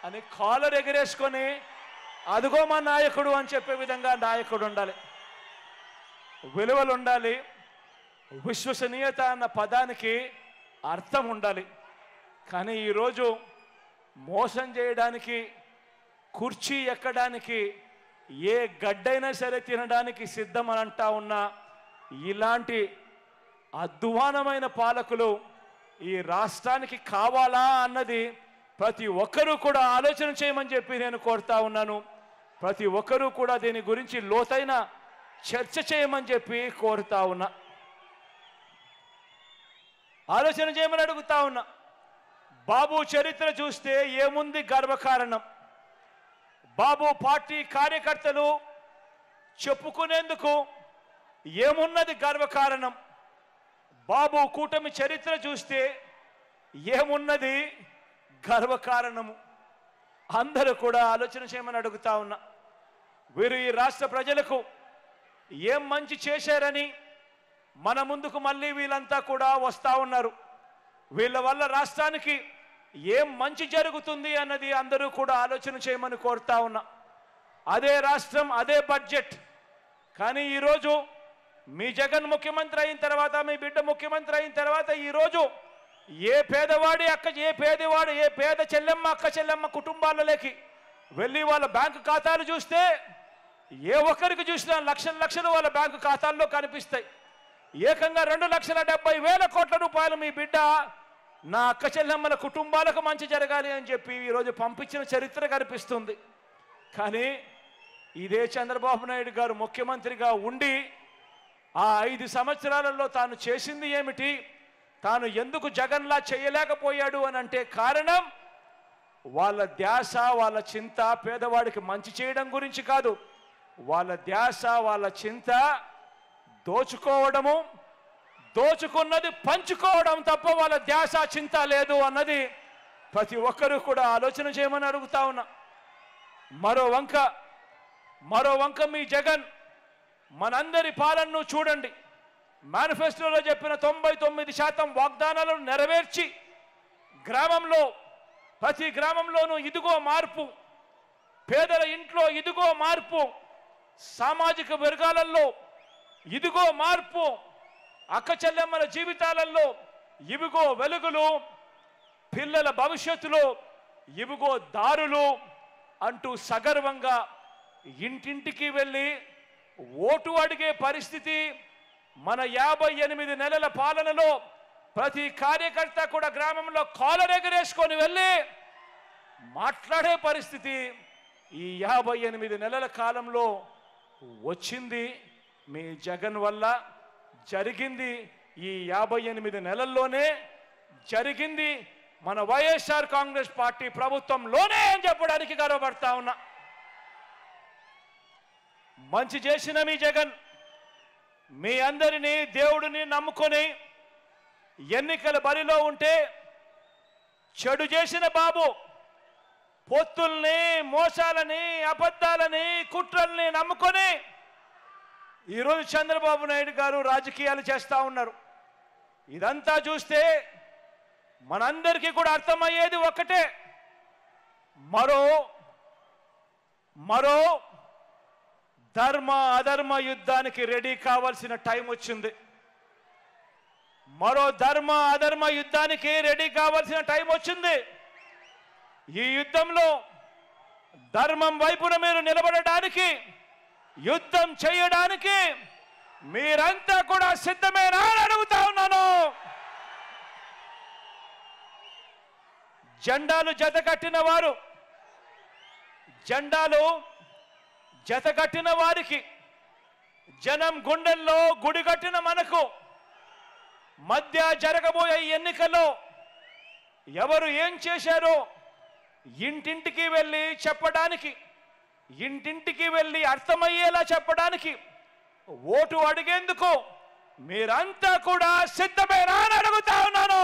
Speaker 1: అని కాలర్ ఎగరేసుకొని అదిగో మా నాయకుడు అని చెప్పే విధంగా నాయకుడు ఉండాలి. విలువలు ఉండాలి, విశ్వసనీయత అన్న పదానికి అర్థం ఉండాలి. కానీ ఈరోజు మోసం చేయడానికి, కుర్చీ ఎక్కడానికి, ఏ గడ్డైనా సరే తినడానికి సిద్ధమని అంటా ఉన్న ఇలాంటి అధ్వానమైన పాలకులు ఈ రాష్ట్రానికి కావాలా అన్నది ప్రతి ఒక్కరూ కూడా ఆలోచన చేయమని చెప్పి నేను కోరుతా ఉన్నాను. ప్రతి ఒక్కరూ కూడా దీని గురించి లోతైన చర్చ చేయమని చెప్పి కోరుతా ఉన్నా, ఆలోచన చేయమని అడుగుతా ఉన్నా. బాబు చరిత్ర చూస్తే ఏముంది గర్వకారణం? బాబు పార్టీ కార్యకర్తలు చెప్పుకునేందుకు ఏమున్నది గర్వకారణం? బాబు కూటమి చరిత్ర చూస్తే ఏమున్నది గర్వకారణము? అందరూ కూడా ఆలోచన చేయమని అడుగుతా ఉన్నా. వీరు ఈ రాష్ట్ర ప్రజలకు ఏం మంచి చేశారని మన ముందుకు మళ్ళీ వీళ్ళంతా కూడా వస్తూ ఉన్నారు. వీళ్ళ వల్ల రాష్ట్రానికి ఏం మంచి జరుగుతుంది అన్నది అందరూ కూడా ఆలోచన చేయమని కోరుతా ఉన్నా. అదే రాష్ట్రం, అదే బడ్జెట్. కానీ ఈరోజు మీ జగన్ ముఖ్యమంత్రి అయిన తర్వాత, మీ బిడ్డ ముఖ్యమంత్రి అయిన తర్వాత ఈరోజు ఏ పేదవాడి ఏ పేద చెల్లెమ్మ, అక్క చెల్లెమ్మ కుటుంబాలలోకి వెళ్ళి వాళ్ళ బ్యాంకు ఖాతాలు చూస్తే ఏ ఒక్కరికి చూసినా లక్షల లక్షలు వాళ్ళ బ్యాంకు ఖాతాల్లో కనిపిస్తాయి. ఏకంగా 2,70,000 కోట్ల రూపాయలు మీ బిడ్డ నా అక్క చెల్లెమ్మల కుటుంబాలకు మంచి జరగాలి అని చెప్పి ఈరోజు పంపించిన చరిత్ర కనిపిస్తుంది. కానీ ఇదే చంద్రబాబు నాయుడు గారు ముఖ్యమంత్రిగా ఉండి ఆ 5 సంవత్సరాలలో తాను చేసింది ఏమిటి, తాను ఎందుకు జగన్లా చేయలేకపోయాడు అని అంటే కారణం వాళ్ళ ధ్యాస, వాళ్ళ చింత పేదవాడికి మంచి చేయడం గురించి కాదు. వాళ్ళ ధ్యాస, వాళ్ళ చింత దోచుకోవడము, దోచుకున్నది పంచుకోవడం తప్ప వాళ్ళ ధ్యాస చింత లేదు అన్నది ప్రతి ఒక్కరూ కూడా ఆలోచన చేయమని అడుగుతా ఉన్నా. మరో వంక మీ జగన్ మనందరి పాలనను చూడండి. మేనిఫెస్టోలో చెప్పిన 99% వాగ్దానాలను నెరవేర్చి గ్రామంలో, ప్రతి గ్రామంలోనూ ఇదిగో మార్పు, పేదల ఇంట్లో ఇదిగో మార్పు, సామాజిక వర్గాలలో ఇదిగో మార్పు, అక్క చెల్లెమ్మల జీవితాలలో ఇవిగో వెలుగులు, పిల్లల భవిష్యత్తులో ఇవిగో దారులు అంటూ సగర్వంగా ఇంటింటికి వెళ్ళి ఓటు అడిగే పరిస్థితి మన 58 నెలల పాలనలో ప్రతి కార్యకర్త కూడా గ్రామంలో కాలర్ ఎగరేసుకొని వెళ్ళి మాట్లాడే పరిస్థితి ఈ 58 నెలల కాలంలో వచ్చింది మీ జగన్ వల్ల. జరిగింది ఈ 58 నెలల్లోనే జరిగింది మన వైఎస్ఆర్ కాంగ్రెస్ పార్టీ ప్రభుత్వంలోనే అని చెప్పడానికి గర్వపడతా ఉన్నా. మంచి చేసిన మీ జగన్ మీ అందరినీ దేవుడిని నమ్ముకొని ఎన్నికల బరిలో ఉంటే, చెడు చేసిన బాబు పొత్తుల్ని, మోసాలని, అబద్ధాలని, కుట్రల్ని నమ్ముకొని ఈరోజు చంద్రబాబు నాయుడు గారు రాజకీయాలు చేస్తూ ఉన్నారు. ఇదంతా చూస్తే మనందరికీ కూడా అర్థమయ్యేది ఒక్కటే, మరో ధర్మ అధర్మ యుద్ధానికి రెడీ కావాల్సిన టైం వచ్చింది. మరో ధర్మ అధర్మ యుద్ధానికి రెడీ కావాల్సిన టైం వచ్చింది. ఈ యుద్ధంలో ధర్మం వైపున మీరు నిలబడడానికి, యుద్ధం చేయడానికి మీరంతా కూడా సిద్ధమేనా అని అడుగుతా ఉన్నాను. జెండాలు జతకట్టిన వారు, జెండాలు జతకట్టిన వారికి, జనం గుండెల్లో గుడి కట్టిన మనకు మధ్య జరగబోయే ఎన్నికల్లో ఎవరు ఏం చేశారో ఇంటింటికి వెళ్ళి చెప్పడానికి, ఇంటింటికి వెళ్ళి అర్థమయ్యేలా చెప్పడానికి, ఓటు అడిగేందుకు మీరంతా కూడా సిద్ధమేనా అని అడుగుతా ఉన్నాను.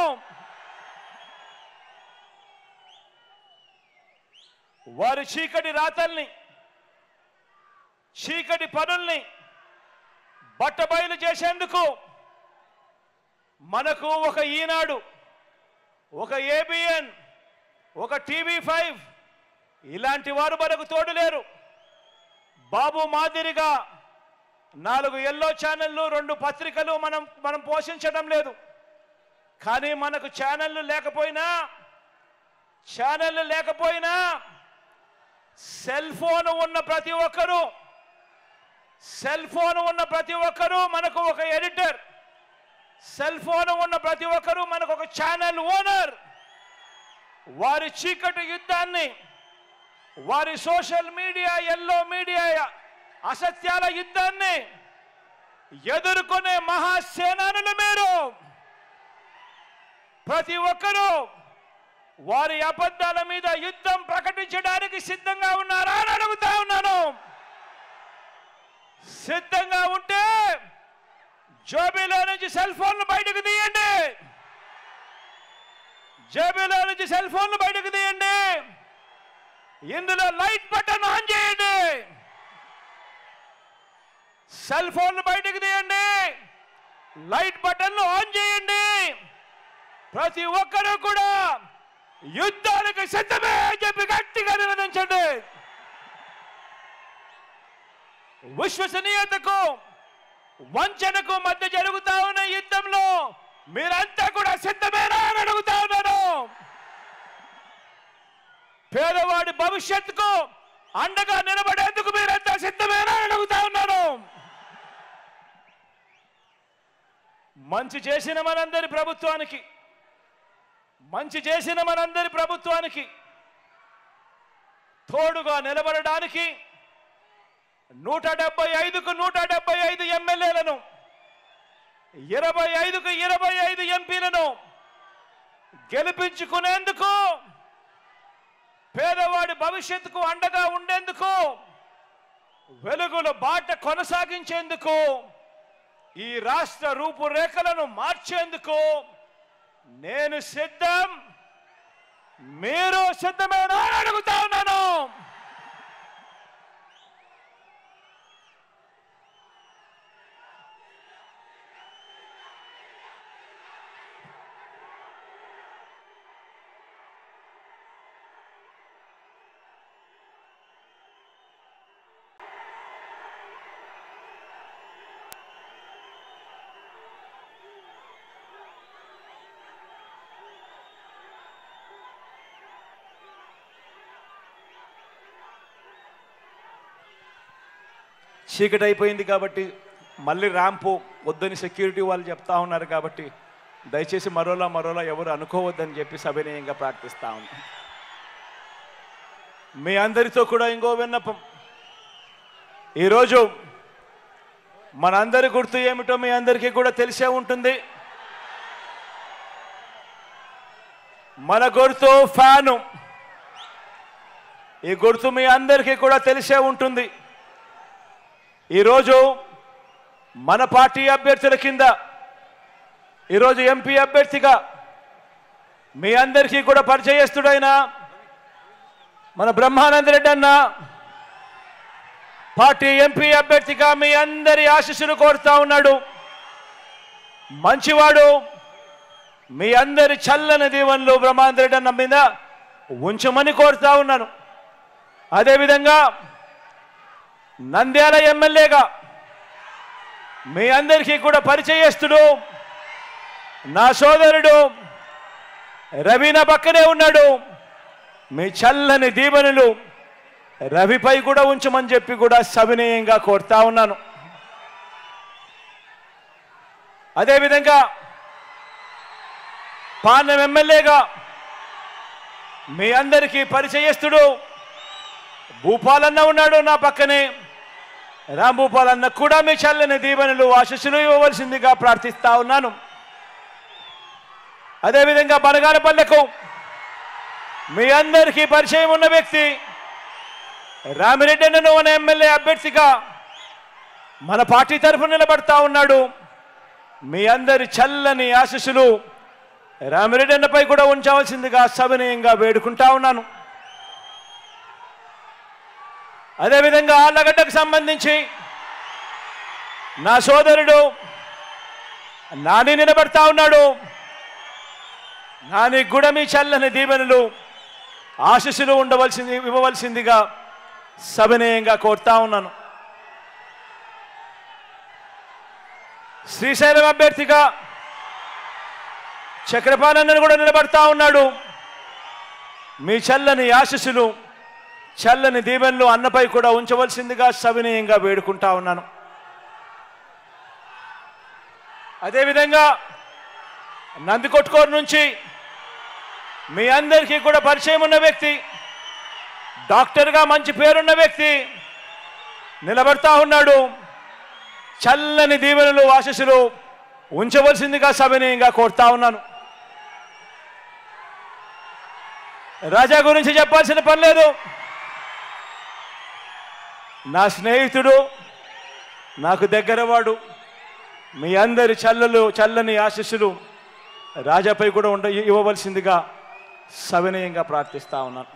Speaker 1: వారి చీకటి రాతల్ని, చీకటి పనుల్ని బట్టబయలు చేసేందుకు మనకు ఒక ఈనాడు, ఒక ఏబిఎన్, ఒక TV5 ఇలాంటి వారు మనకు తోడులేరు. బాబు మాదిరిగా 4 ఎల్లో ఛానళ్ళు 2 పత్రికలు మనం పోషించడం లేదు. కానీ మనకు ఛానళ్ళు లేకపోయినా సెల్ ఫోన్ ఉన్న ప్రతి ఒక్కరూ మనకు ఒక ఎడిటర్, సెల్ ఫోన్ ఉన్న ప్రతి ఒక్కరూ మనకు ఒక ఛానల్ ఓనర్. వారి చీకటి యుద్ధాన్ని, వారి సోషల్ మీడియా, ఎల్లో మీడియా అసత్యాల యుద్ధాన్ని ఎదుర్కొనే మహాసేనానులు మీరు. ప్రతి ఒక్కరూ వారి అబద్ధాల మీద యుద్ధం ప్రకటించడానికి సిద్ధంగా ఉన్నారా అని అడుగుతా ఉన్నాను. సిద్ధంగా ఉంటే జేబులో నుంచి సెల్ ఫోన్లు బయటకు తీయండి. జేబులో నుంచి సెల్ ఫోన్లు బయటకు తీయండి. ఇందులో లైట్ బటన్ ఆన్ చేయండి. సెల్ ఫోన్లు బయటకు తీయండి, లైట్ బటన్లు ఆన్ చేయండి. ప్రతి ఒక్కరూ కూడా యుద్ధానికి సిద్ధమే అని చెప్పి గట్టిగా నినదించండి. విశ్వసనీయతకు వంచనకు మధ్య జరుగుతా ఉన్న యుద్ధంలో మీరంతా కూడా సిద్ధమేనా అని అడుగుతా ఉన్నాను. పేదవాడి భవిష్యత్తుకు అండగా నిలబడేందుకు మీరంతా సిద్ధమేనా అని అడుగుతా ఉన్నాను. మంచి చేసిన మనందరి ప్రభుత్వానికి తోడుగా నిలబడడానికి 175కు 175 ఎమ్మెల్యేలను, 25కు 25 ఎంపీలను గెలిపించుకునేందుకు, పేదవాడి భవిష్యత్తుకు అండగా ఉండేందుకు, వెలుగుల బాట కొనసాగించేందుకు, ఈ రాష్ట్ర రూపురేఖలను మార్చేందుకు నేను సిద్ధం. మీరు సిద్ధమేనా అని అడుగుతా ఉన్నాను. చీకటి అయిపోయింది కాబట్టి మళ్ళీ ర్యాంపు వద్దని సెక్యూరిటీ వాళ్ళు చెప్తా ఉన్నారు కాబట్టి దయచేసి మరోలా ఎవరు అనుకోవద్దని చెప్పి సవినయంగా ప్రార్థిస్తా ఉన్నాను. మీ అందరితో కూడా ఇంకో విన్నపం. ఈరోజు మనందరి గుర్తు ఏమిటో మీ అందరికీ కూడా తెలిసే ఉంటుంది. మన గుర్తు ఫ్యాను. ఈ గుర్తు మీ అందరికీ కూడా తెలిసే ఉంటుంది. ఈరోజు మన పార్టీ అభ్యర్థుల కింద ఈరోజు ఎంపీ అభ్యర్థిగా మీ అందరికీ కూడా పరిచయస్తుడైన మన బ్రహ్మానందరెడ్డి అన్న పార్టీ ఎంపీ అభ్యర్థిగా మీ అందరి ఆశీస్సులు కోరుతా ఉన్నాడు. మంచివాడు. మీ అందరి చల్లని దీవెనలు బ్రహ్మానందరెడ్డి అన్న మీద ఉంచమని కోరుతా ఉన్నాను. అదేవిధంగా నంద్యాల ఎమ్మెల్యేగా మీ అందరికీ కూడా పరిచయస్తుడు నా సోదరుడు రవి నా పక్కనే ఉన్నాడు. మీ చల్లని దీవెనలు రవిపై కూడా ఉంచమని చెప్పి కూడా సవినయంగా కోరుతా ఉన్నాను. అదేవిధంగా పాలెం ఎమ్మెల్యేగా మీ అందరికీ పరిచయస్తుడు భూపాలన్న ఉన్నాడు నా పక్కనే. రాంభూపాలన్న కూడా మీ చల్లని దీవెనలు ఆశీస్సులు ఇవ్వవలసిందిగా ప్రార్థిస్తా ఉన్నాను. అదేవిధంగా బనగానపల్లెకు మీ అందరికీ పరిచయం ఉన్న వ్యక్తి రామిరెడ్డి అన్నను అనే ఎమ్మెల్యే అభ్యర్థిగా మన పార్టీ తరఫున నిలబడతా ఉన్నాడు. మీ అందరి చల్లని ఆశీస్సులు రామిరెడ్డి అన్నపై కూడా ఉంచవలసిందిగా సవినయంగా వేడుకుంటా ఉన్నాను. అదేవిధంగా ఆళ్లగడ్డకు సంబంధించి నా సోదరుడు నాని నిలబడతా ఉన్నాడు. నాని కూడా మీ చల్లని దీవెనలు ఆశీస్సులు ఇవ్వవలసిందిగా సవినయంగా కోరుతా ఉన్నాను. శ్రీశైలం అభ్యర్థిగా చక్రపాణి కూడా నిలబడతా ఉన్నాడు. మీ చల్లని ఆశీస్సులు, చల్లని దీవెనలు అన్నపై కూడా ఉంచవలసిందిగా సవినయంగా వేడుకుంటా ఉన్నాను. అదేవిధంగా నందికొట్కూరు నుంచి మీ అందరికీ కూడా పరిచయం ఉన్న వ్యక్తి, డాక్టర్గా మంచి పేరున్న వ్యక్తి నిలబడతా ఉన్నాడు. చల్లని దీవెనలు, ఆశీస్సులు ఉంచవలసిందిగా సవినయంగా కోరుతా ఉన్నాను. రాజా గురించి చెప్పాల్సిన పని లేదు. నా స్నేహితుడు, నాకు దగ్గరవాడు. మీ అందరి చల్లని ఆశీస్సులు రాజాపై కూడా ఇవ్వవలసిందిగా సవినయంగా ప్రార్థిస్తా ఉన్నాను.